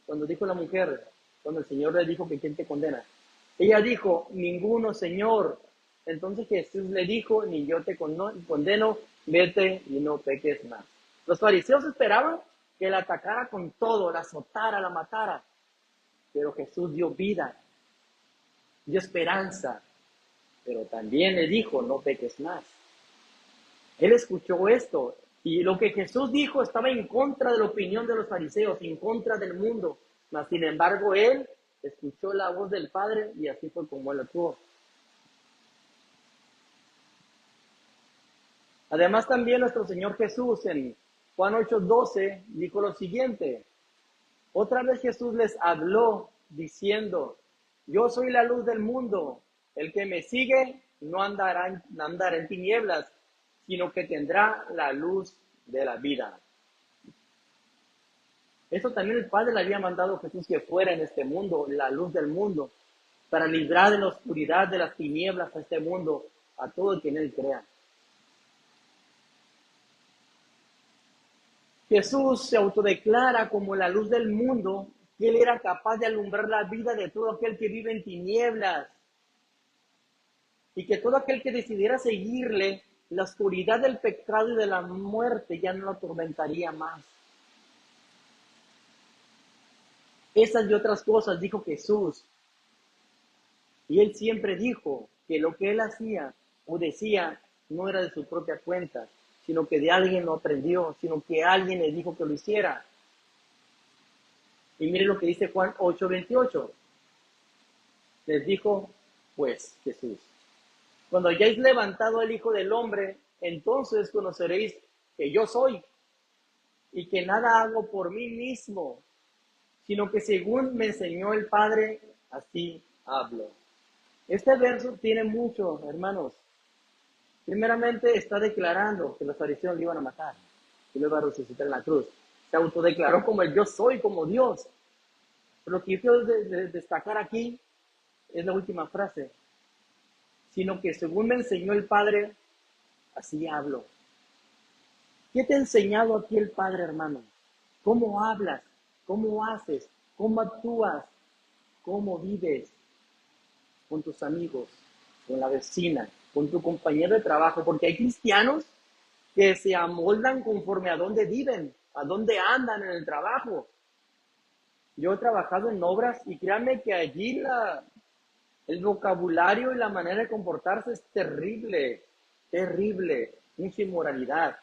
cuando dijo la mujer, cuando el Señor le dijo que quién te condena, ella dijo, ninguno, Señor. Entonces Jesús le dijo, ni yo te condeno, vete y no peques más. Los fariseos esperaban que la atacara con todo, la azotara, la matara, pero Jesús dio vida, dio esperanza, pero también le dijo, no peques más. Él escuchó esto, y lo que Jesús dijo estaba en contra de la opinión de los fariseos, en contra del mundo, mas sin embargo él escuchó la voz del Padre y así fue como él actuó. Además también nuestro Señor Jesús en Juan 8:12 dijo lo siguiente, otra vez Jesús les habló diciendo, yo soy la luz del mundo, el que me sigue no andará en tinieblas, sino que tendrá la luz de la vida. Eso también el Padre le había mandado a Jesús que fuera en este mundo, la luz del mundo, para librar de la oscuridad, de las tinieblas a este mundo, a todo quien Él crea. Jesús se autodeclara como la luz del mundo, que Él era capaz de alumbrar la vida de todo aquel que vive en tinieblas, y que todo aquel que decidiera seguirle, la oscuridad del pecado y de la muerte ya no lo atormentaría más. Esas y otras cosas dijo Jesús. Y Él siempre dijo que lo que Él hacía o decía no era de su propia cuenta, sino que de alguien lo aprendió, sino que alguien le dijo que lo hiciera. Y mire lo que dice Juan 8:28. Les dijo, pues, Jesús, cuando hayáis levantado al Hijo del Hombre, entonces conoceréis que yo soy y que nada hago por mí mismo, sino que según me enseñó el Padre, así hablo. Este verso tiene mucho, hermanos. Primeramente está declarando que los fariseos le iban a matar y lo iba a resucitar en la cruz. Se autodeclaró como el yo soy, como Dios. Pero lo que yo quiero destacar aquí es la última frase. Sino que según me enseñó el Padre, así hablo. ¿Qué te ha enseñado a ti el Padre, hermano? ¿Cómo hablas? ¿Cómo haces? ¿Cómo actúas? ¿Cómo vives con tus amigos, con la vecina, con tu compañero de trabajo? Porque hay cristianos que se amoldan conforme a dónde viven, a dónde andan en el trabajo. Yo he trabajado en obras y créanme que allí el vocabulario y la manera de comportarse es terrible, terrible. Mucha inmoralidad,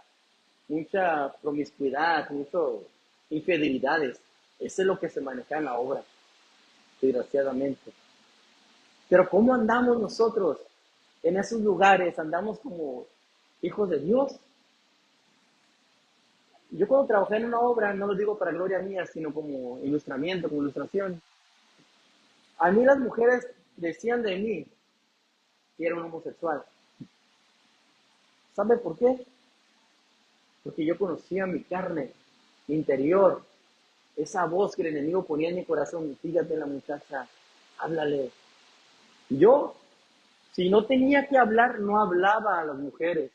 mucha promiscuidad, mucho infidelidades. Eso es lo que se maneja en la obra, desgraciadamente. Pero ¿cómo andamos nosotros en esos lugares? ¿Andamos como hijos de Dios? Yo cuando trabajé en una obra, no lo digo para gloria mía, sino como ilustramiento, como ilustración, a mí las mujeres decían de mí que era un homosexual. ¿Sabe por qué? Porque yo conocía mi carne, mi interior, esa voz que el enemigo ponía en mi corazón. Fíjate la muchacha, háblale. Yo, si no tenía que hablar, no hablaba a las mujeres.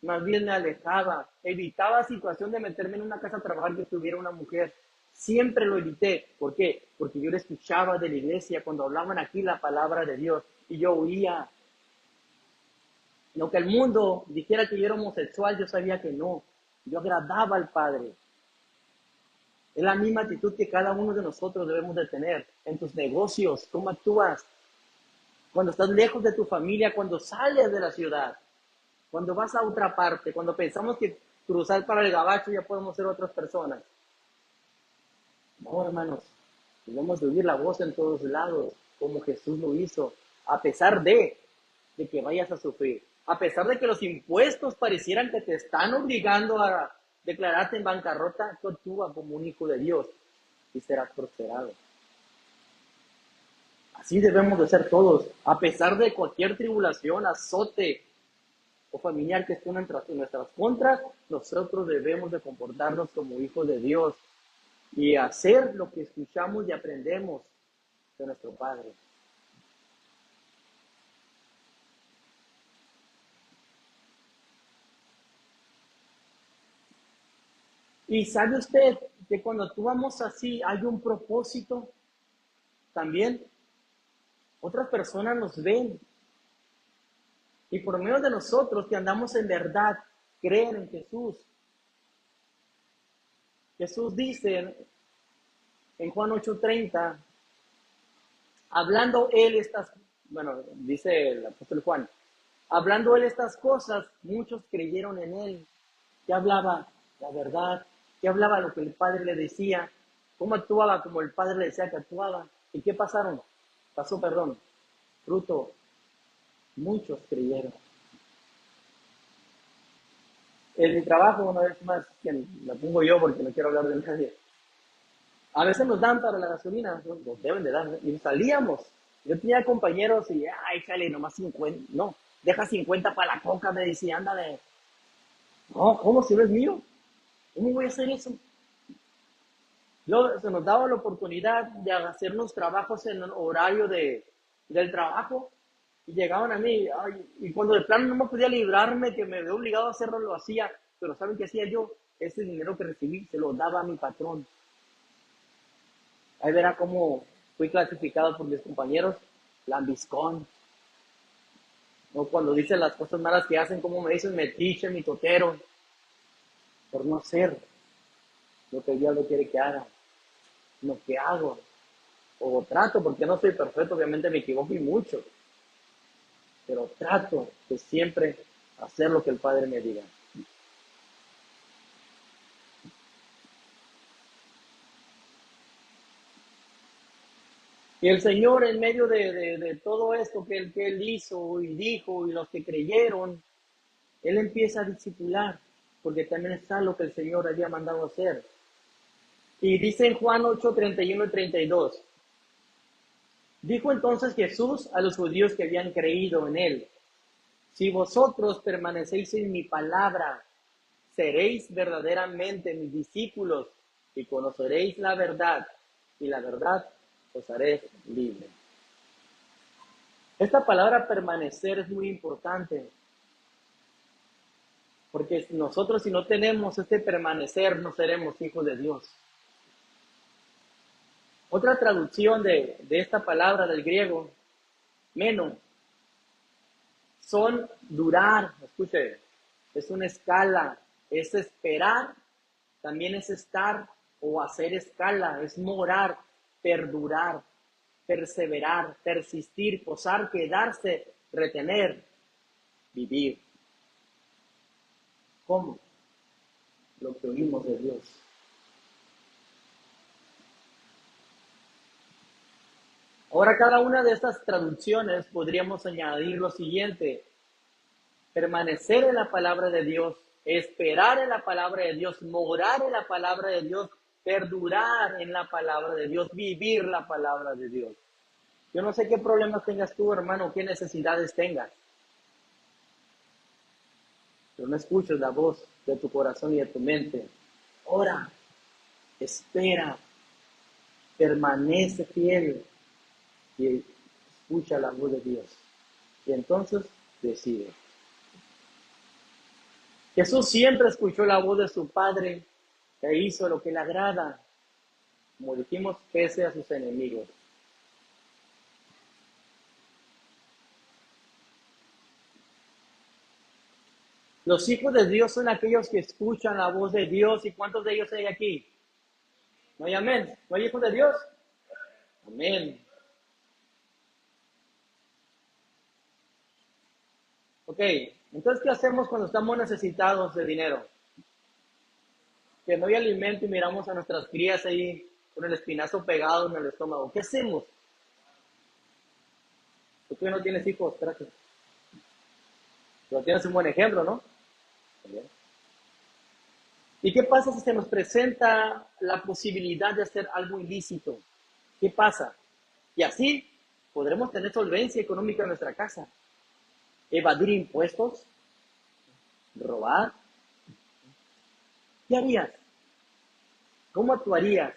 Más bien me alejaba, evitaba situación de meterme en una casa a trabajar que estuviera una mujer. Siempre lo evité. ¿Por qué? Porque yo le escuchaba de la iglesia cuando hablaban aquí la palabra de Dios y yo oía. Lo que el mundo dijera que yo era homosexual, yo sabía que no. Yo agradaba al Padre. Es la misma actitud que cada uno de nosotros debemos de tener en tus negocios, cómo actúas, cuando estás lejos de tu familia, cuando sales de la ciudad, cuando vas a otra parte, cuando pensamos que cruzar para el gabacho ya podemos ser otras personas. No, hermanos, debemos de oír la voz en todos lados, como Jesús lo hizo, a pesar de que vayas a sufrir, a pesar de que los impuestos parecieran que te están obligando a declararte en bancarrota, tú actúa como un hijo de Dios y serás prosperado. Así debemos de ser todos, a pesar de cualquier tribulación, azote o familiar que esté en nuestras contras, nosotros debemos de comportarnos como hijos de Dios y hacer lo que escuchamos y aprendemos de nuestro Padre. Y sabe usted que cuando actuamos así hay un propósito también. Otras personas nos ven y por medio de nosotros que andamos en verdad, creen en Jesús. Jesús dice en Juan 8:30, hablando él dice el apóstol Juan, hablando él estas cosas, muchos creyeron en él, que hablaba la verdad, que hablaba lo que el Padre le decía, cómo actuaba como el Padre le decía que actuaba. ¿Y qué pasó, fruto, muchos creyeron. En mi trabajo, una vez más, que la pongo yo porque no quiero hablar de nadie, a veces nos dan para la gasolina, nos deben de dar, ¿no? Y salíamos. Yo tenía compañeros y, ay, échale nomás 50, no, deja 50 para la coca, me decía, ándale. No, ¿cómo si no es mío? ¿Cómo voy a hacer eso? Luego se nos daba la oportunidad de hacer unos trabajos en el horario del trabajo y llegaban a mí, ay, y cuando de plano no me podía librarme, que me había obligado a hacerlo, lo hacía, pero ¿saben qué hacía yo? Ese dinero que recibí se lo daba a mi patrón. Ahí verá cómo fui clasificado por mis compañeros, lambiscón, o cuando dicen las cosas malas que hacen, como me dicen metiche, mitotero, por no hacer lo que Dios le quiere que haga, lo que hago, o trato, porque no soy perfecto, obviamente me equivoco y mucho, pero trato de siempre hacer lo que el Padre me diga. Y el Señor, en medio de todo esto que él hizo y dijo, y los que creyeron, Él empieza a discipular, porque también está lo que el Señor había mandado hacer. Y dice en Juan 8:31 y 32, dijo entonces Jesús a los judíos que habían creído en Él, si vosotros permanecéis en mi palabra, seréis verdaderamente mis discípulos y conoceréis la verdad, y la verdad os haré libre. Esta palabra permanecer es muy importante, porque nosotros si no tenemos este permanecer, no seremos hijos de Dios. Otra traducción de esta palabra del griego, meno, son durar, escuche, es una escala, es esperar, también es estar o hacer escala, es morar, perdurar, perseverar, persistir, posar, quedarse, retener, vivir. ¿Cómo? Lo que oímos de Dios. Ahora, cada una de estas traducciones podríamos añadir lo siguiente: permanecer en la palabra de Dios, esperar en la palabra de Dios, morar en la palabra de Dios, perdurar en la palabra de Dios, vivir la palabra de Dios. Yo no sé qué problemas tengas tú, hermano, qué necesidades tengas, pero no escuches la voz de tu corazón y de tu mente. Ora, espera, permanece fiel y escucha la voz de Dios. Y entonces decide. Jesús siempre escuchó la voz de su Padre e hizo lo que le agrada, como dijimos, pese a sus enemigos. Los hijos de Dios son aquellos que escuchan la voz de Dios. ¿Y cuántos de ellos hay aquí? ¿No hay amén? ¿No hay hijos de Dios? Amén. Ok, entonces, ¿qué hacemos cuando estamos necesitados de dinero? Que no hay alimento y miramos a nuestras crías ahí con el espinazo pegado en el estómago. ¿Qué hacemos? Tú que no tienes hijos, espérate. Pero tienes un buen ejemplo, ¿no? Bien. ¿Y qué pasa si se nos presenta la posibilidad de hacer algo ilícito? ¿Qué pasa? Y así podremos tener solvencia económica en nuestra casa. Evadir impuestos, robar. ¿Qué harías? ¿Cómo actuarías?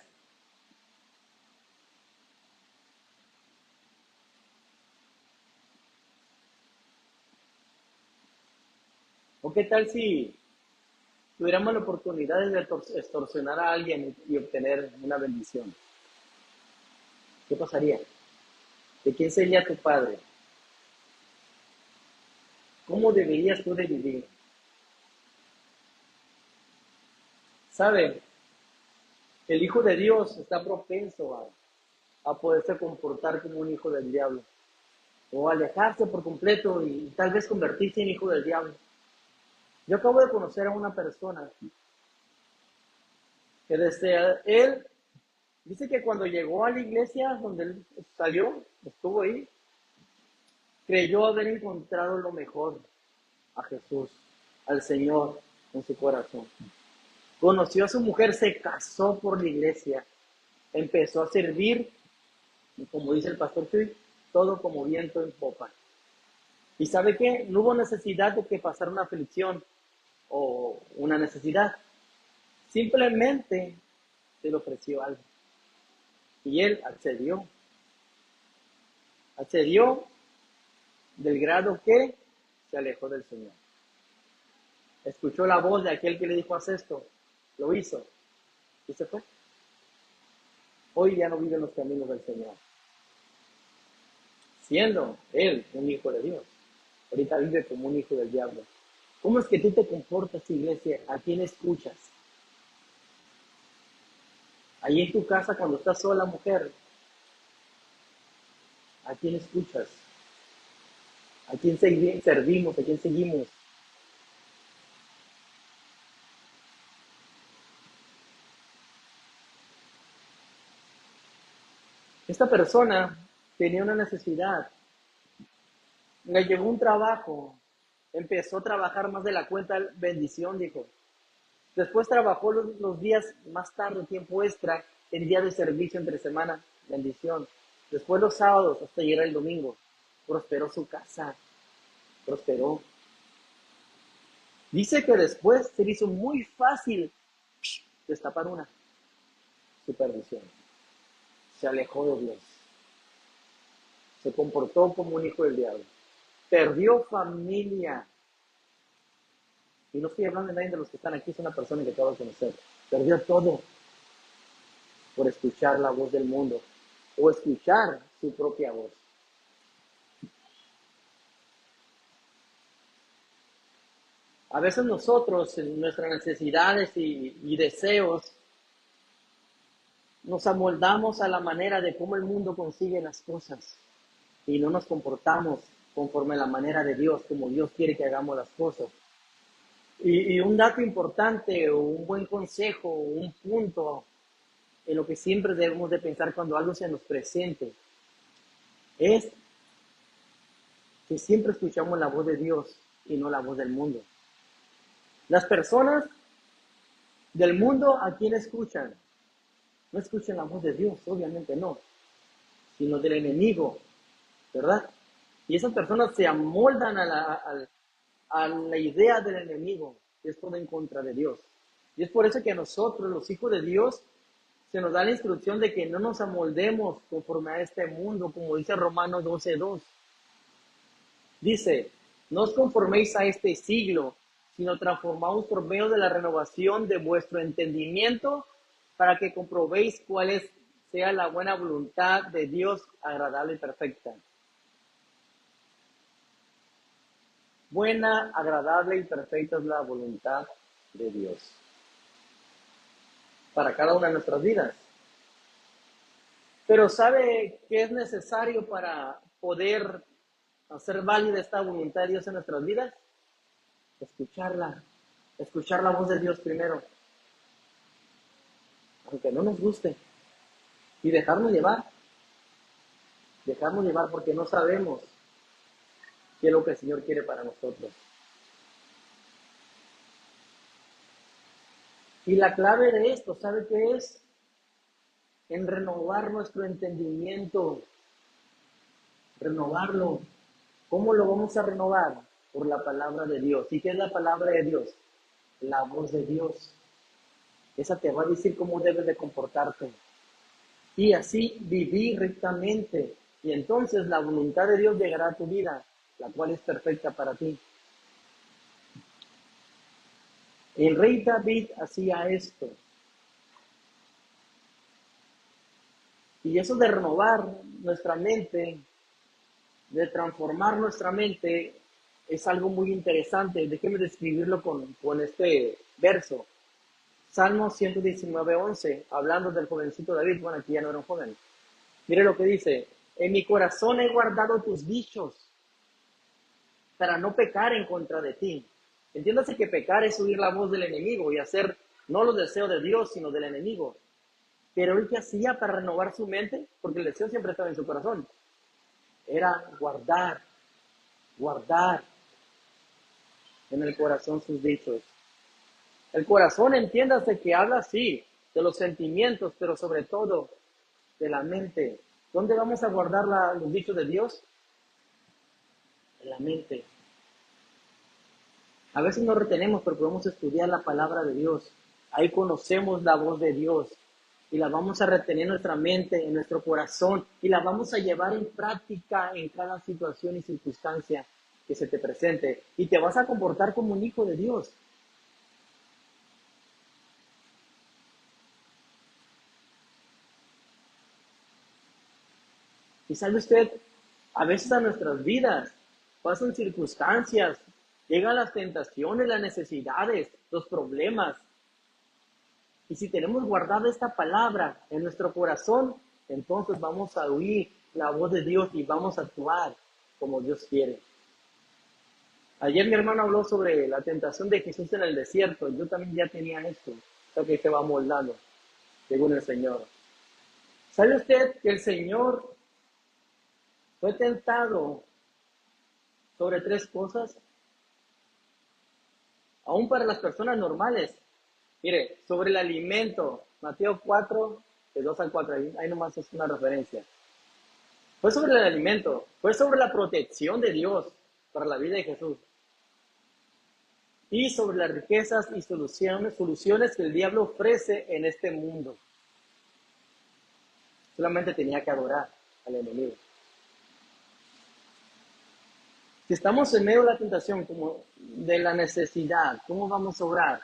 ¿O qué tal si tuviéramos la oportunidad de extorsionar a alguien y obtener una bendición? ¿Qué pasaría? ¿De quién sería tu padre? ¿Cómo deberías tú de vivir? ¿Sabe? El hijo de Dios está propenso a poderse comportar como un hijo del diablo, o alejarse por completo y tal vez convertirse en hijo del diablo. Yo acabo de conocer a una persona que desde él, dice que cuando llegó a la iglesia donde él salió, estuvo ahí, creyó haber encontrado lo mejor, a Jesús, al Señor en su corazón. Conoció a su mujer, se casó por la iglesia, empezó a servir, y como dice el pastor Chuy, todo como viento en popa. ¿Y sabe qué? No hubo necesidad de que pasara una aflicción o una necesidad. Simplemente se le ofreció algo. Y él accedió. Accedió del grado que se alejó del Señor. Escuchó la voz de aquel que le dijo, haz esto. Lo hizo. Y se fue. Hoy ya no vive en los caminos del Señor. Siendo él un hijo de Dios. Ahorita vive como un hijo del diablo. ¿Cómo es que tú te comportas, iglesia? ¿A quién escuchas? Ahí en tu casa, cuando estás sola, mujer, ¿a quién escuchas? ¿A quién servimos? ¿A quién seguimos? Esta persona tenía una necesidad. Le llegó un trabajo. Empezó a trabajar más de la cuenta, bendición, dijo. Después trabajó los días más tarde, tiempo extra, el día de servicio entre semana, bendición. Después los sábados hasta llegar el domingo. Prosperó su casa, prosperó. Dice que después se le hizo muy fácil destapar una supervisión. Se alejó de Dios. Se comportó como un hijo del diablo. Perdió familia. Y no estoy hablando de nadie de los que están aquí, es una persona que acabo de conocer. Perdió todo por escuchar la voz del mundo o escuchar su propia voz. A veces nosotros, en nuestras necesidades y deseos, nos amoldamos a la manera de cómo el mundo consigue las cosas y no nos comportamos conforme a la manera de Dios, como Dios quiere que hagamos las cosas. Y un dato importante o un buen consejo, un punto en lo que siempre debemos de pensar cuando algo se nos presente, es que siempre escuchamos la voz de Dios y no la voz del mundo. Las personas del mundo, ¿a quién escuchan? No escuchan la voz de Dios, obviamente no, sino del enemigo, ¿verdad? Y esas personas se amoldan a la idea del enemigo, que es todo en contra de Dios. Y es por eso que a nosotros, los hijos de Dios, se nos da la instrucción de que no nos amoldemos conforme a este mundo, como dice Romanos 12:2. Dice, no os conforméis a este siglo, sino transformaos por medio de la renovación de vuestro entendimiento, para que comprobéis sea la buena voluntad de Dios, agradable y perfecta. Buena, agradable y perfecta es la voluntad de Dios para cada una de nuestras vidas. Pero ¿sabe qué es necesario para poder hacer válida esta voluntad de Dios en nuestras vidas? Escuchar la voz de Dios primero, aunque no nos guste, y dejarnos llevar porque no sabemos qué es lo que el Señor quiere para nosotros. Y la clave de esto, ¿sabe qué es? En renovar nuestro entendimiento, renovarlo. ¿Cómo lo vamos a renovar? Por la palabra de Dios. ¿Y qué es la palabra de Dios? La voz de Dios. Esa te va a decir cómo debes de comportarte. Y así vivir rectamente. Y entonces la voluntad de Dios llegará a tu vida, la cual es perfecta para ti. El rey David hacía esto. Y eso de renovar nuestra mente, de transformar nuestra mente, es algo muy interesante. Déjeme describirlo con este verso. Salmo 119:11, hablando del jovencito David. Bueno, aquí ya no era un joven. Mire lo que dice: en mi corazón he guardado tus dichos para no pecar en contra de ti. Entiéndase que pecar es oír la voz del enemigo y hacer no los deseos de Dios, sino del enemigo. Pero él, ¿qué hacía para renovar su mente? Porque el deseo siempre estaba en su corazón. Era guardar en el corazón sus dichos. El corazón, entiéndase que habla, sí, de los sentimientos, pero sobre todo de la mente. ¿Dónde vamos a guardar los dichos de Dios? En la mente. A veces no retenemos, pero podemos estudiar la palabra de Dios. Ahí conocemos la voz de Dios y la vamos a retener en nuestra mente, en nuestro corazón, y la vamos a llevar en práctica en cada situación y circunstancia que se te presente. Y te vas a comportar como un hijo de Dios. Y sabe usted, a veces a nuestras vidas pasan circunstancias, llegan las tentaciones, las necesidades, los problemas. Y si tenemos guardada esta palabra en nuestro corazón, entonces vamos a oír la voz de Dios y vamos a actuar como Dios quiere. Ayer mi hermano habló sobre la tentación de Jesús en el desierto. Yo también ya tenía esto, lo que se va moldando, según el Señor. ¿Sabe usted que el Señor fue tentado sobre 3 cosas? Aún para las personas normales. Mire, sobre el alimento, Mateo 4, de 2 al 4, ahí nomás es una referencia. Fue sobre el alimento, fue sobre la protección de Dios para la vida de Jesús. Y sobre las riquezas y soluciones que el diablo ofrece en este mundo. Solamente tenía que adorar al enemigo. Si estamos en medio de la tentación, como de la necesidad, ¿cómo vamos a orar?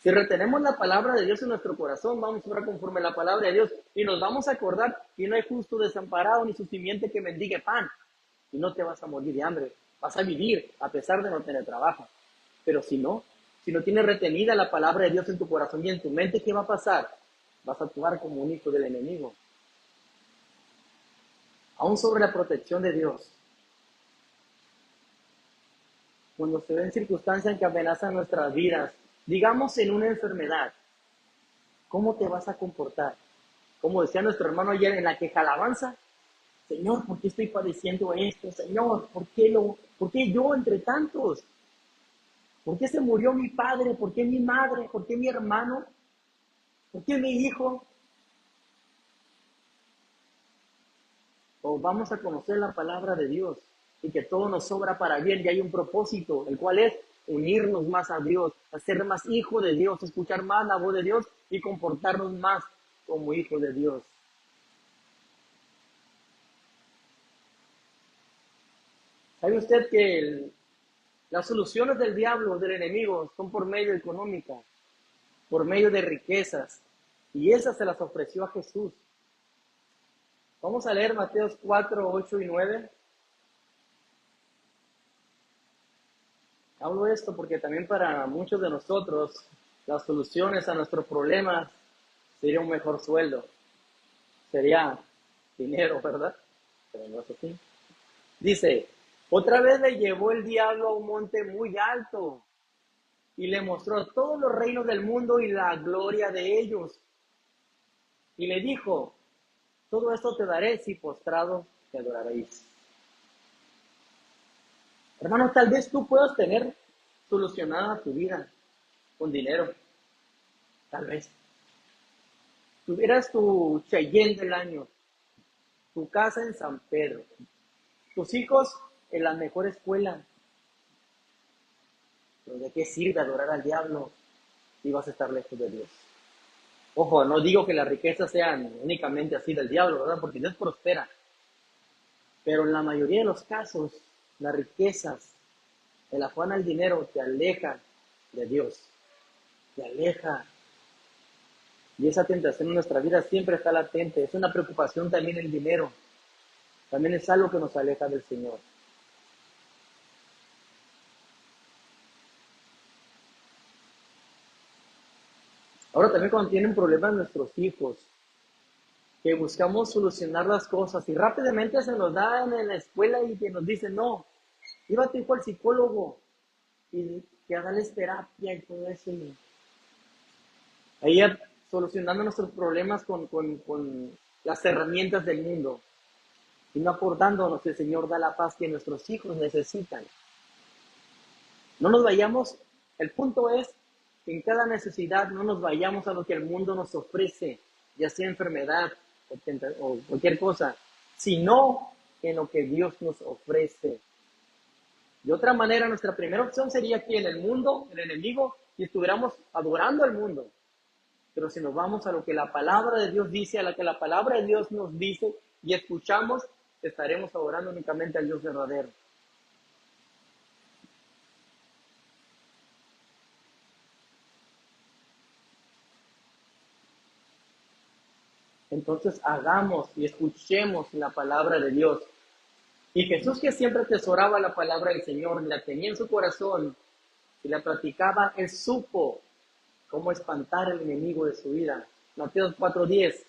Si retenemos la palabra de Dios en nuestro corazón, vamos a orar conforme a la palabra de Dios y nos vamos a acordar que no hay justo desamparado ni su simiente que mendigue pan. Y no te vas a morir de hambre, vas a vivir a pesar de no tener trabajo. Pero si no tienes retenida la palabra de Dios en tu corazón y en tu mente, ¿qué va a pasar? vas a actuar como un hijo del enemigo. Aún sobre la protección de Dios. Cuando se ven circunstancias que amenazan nuestras vidas, digamos en una enfermedad, ¿cómo te vas a comportar? Como decía nuestro hermano ayer en la queja alabanza, Señor, ¿por qué estoy padeciendo esto? Señor, ¿por qué yo entre tantos? ¿Por qué se murió mi padre? ¿Por qué mi madre? ¿Por qué mi hermano? ¿Por qué mi hijo? O vamos a conocer la palabra de Dios y que todo nos sobra para bien y hay un propósito, el cual es unirnos más a Dios, hacer más hijo de Dios, escuchar más la voz de Dios y comportarnos más como hijo de Dios. ¿Sabe usted que las soluciones del diablo, del enemigo, son por medio económica, por medio de riquezas? Y esas se las ofreció a Jesús. Vamos a leer Mateos 4, 8 y 9. Hablo esto porque también para muchos de nosotros las soluciones a nuestros problemas sería un mejor sueldo, sería dinero, ¿verdad? Pero no es así. Dice, otra vez le llevó el diablo a un monte muy alto y le mostró todos los reinos del mundo y la gloria de ellos. Y le dijo, todo esto te daré si postrado te adoraréis. Hermano, tal vez tú puedas tener solucionada tu vida con dinero. Tal vez. Tuvieras tu Cheyenne del año, tu casa en San Pedro, tus hijos en la mejor escuela. Pero ¿de qué sirve adorar al diablo si vas a estar lejos de Dios? Ojo, no digo que las riquezas sean únicamente así del diablo, ¿verdad? Porque Dios prospera. Pero en la mayoría de los casos, las riquezas, el afán al dinero te aleja de Dios. Te aleja. Y esa tentación en nuestra vida siempre está latente. Es una preocupación también el dinero. También es algo que nos aleja del Señor. Ahora también cuando tienen problemas nuestros hijos, que buscamos solucionar las cosas y rápidamente se nos dan en la escuela y que nos dicen, no, iba tu hijo al psicólogo y que haganles terapia y todo eso. Y ahí solucionando nuestros problemas con las herramientas del mundo y no aportándonos que el Señor da la paz que nuestros hijos necesitan. No nos vayamos, el punto es que en cada necesidad no nos vayamos a lo que el mundo nos ofrece, ya sea enfermedad o cualquier cosa, sino en lo que Dios nos ofrece. De otra manera, nuestra primera opción sería que en el mundo, el enemigo, y estuviéramos adorando al mundo. Pero si nos vamos a lo que la palabra de Dios dice, a lo que la palabra de Dios nos dice y escuchamos, estaremos adorando únicamente al Dios verdadero. Entonces hagamos y escuchemos la palabra de Dios. Y Jesús, que siempre atesoraba la palabra del Señor, la tenía en su corazón y la practicaba, él supo cómo espantar al enemigo de su vida. Mateo 4:10.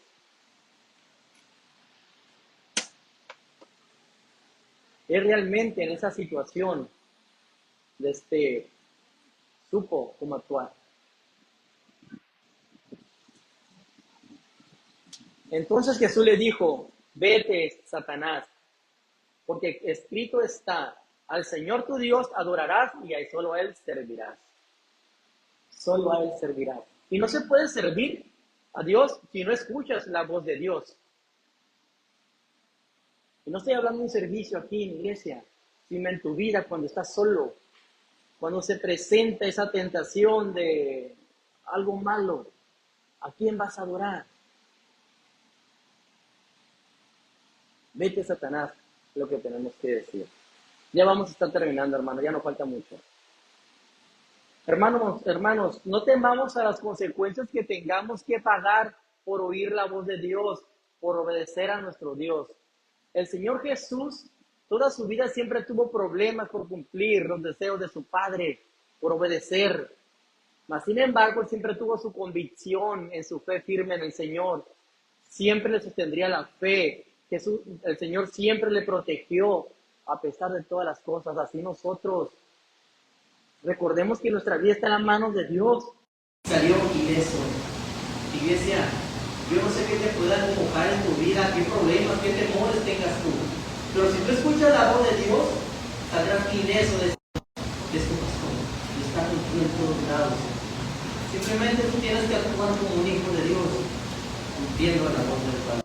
Él realmente en esa situación supo cómo actuar. Entonces Jesús le dijo, vete, Satanás, porque escrito está, al Señor tu Dios adorarás y solo a Él servirás. Solo a Él servirás. Y no se puede servir a Dios si no escuchas la voz de Dios. Y no estoy hablando de un servicio aquí en iglesia, sino en tu vida cuando estás solo, cuando se presenta esa tentación de algo malo. ¿A quién vas a adorar? Vete, Satanás, lo que tenemos que decir. Ya vamos a estar terminando, hermano, ya no falta mucho. Hermanos, no temamos a las consecuencias que tengamos que pagar por oír la voz de Dios, por obedecer a nuestro Dios. El Señor Jesús, toda su vida siempre tuvo problemas por cumplir los deseos de su Padre, por obedecer. Mas, sin embargo, él siempre tuvo su convicción en su fe firme en el Señor. Siempre le sostendría la fe. El Señor siempre le protegió a pesar de todas las cosas. Así nosotros recordemos que nuestra vida está en las manos de Dios. Salió ileso. Iglesia, yo no sé qué te pueda empujar en tu vida, qué problemas, qué temores tengas tú. Pero si tú escuchas la voz de Dios, saldrás ileso de esto pastor. Y está contigo en todos lados. Simplemente tú tienes que actuar como un hijo de Dios, cumpliendo la voz del Padre.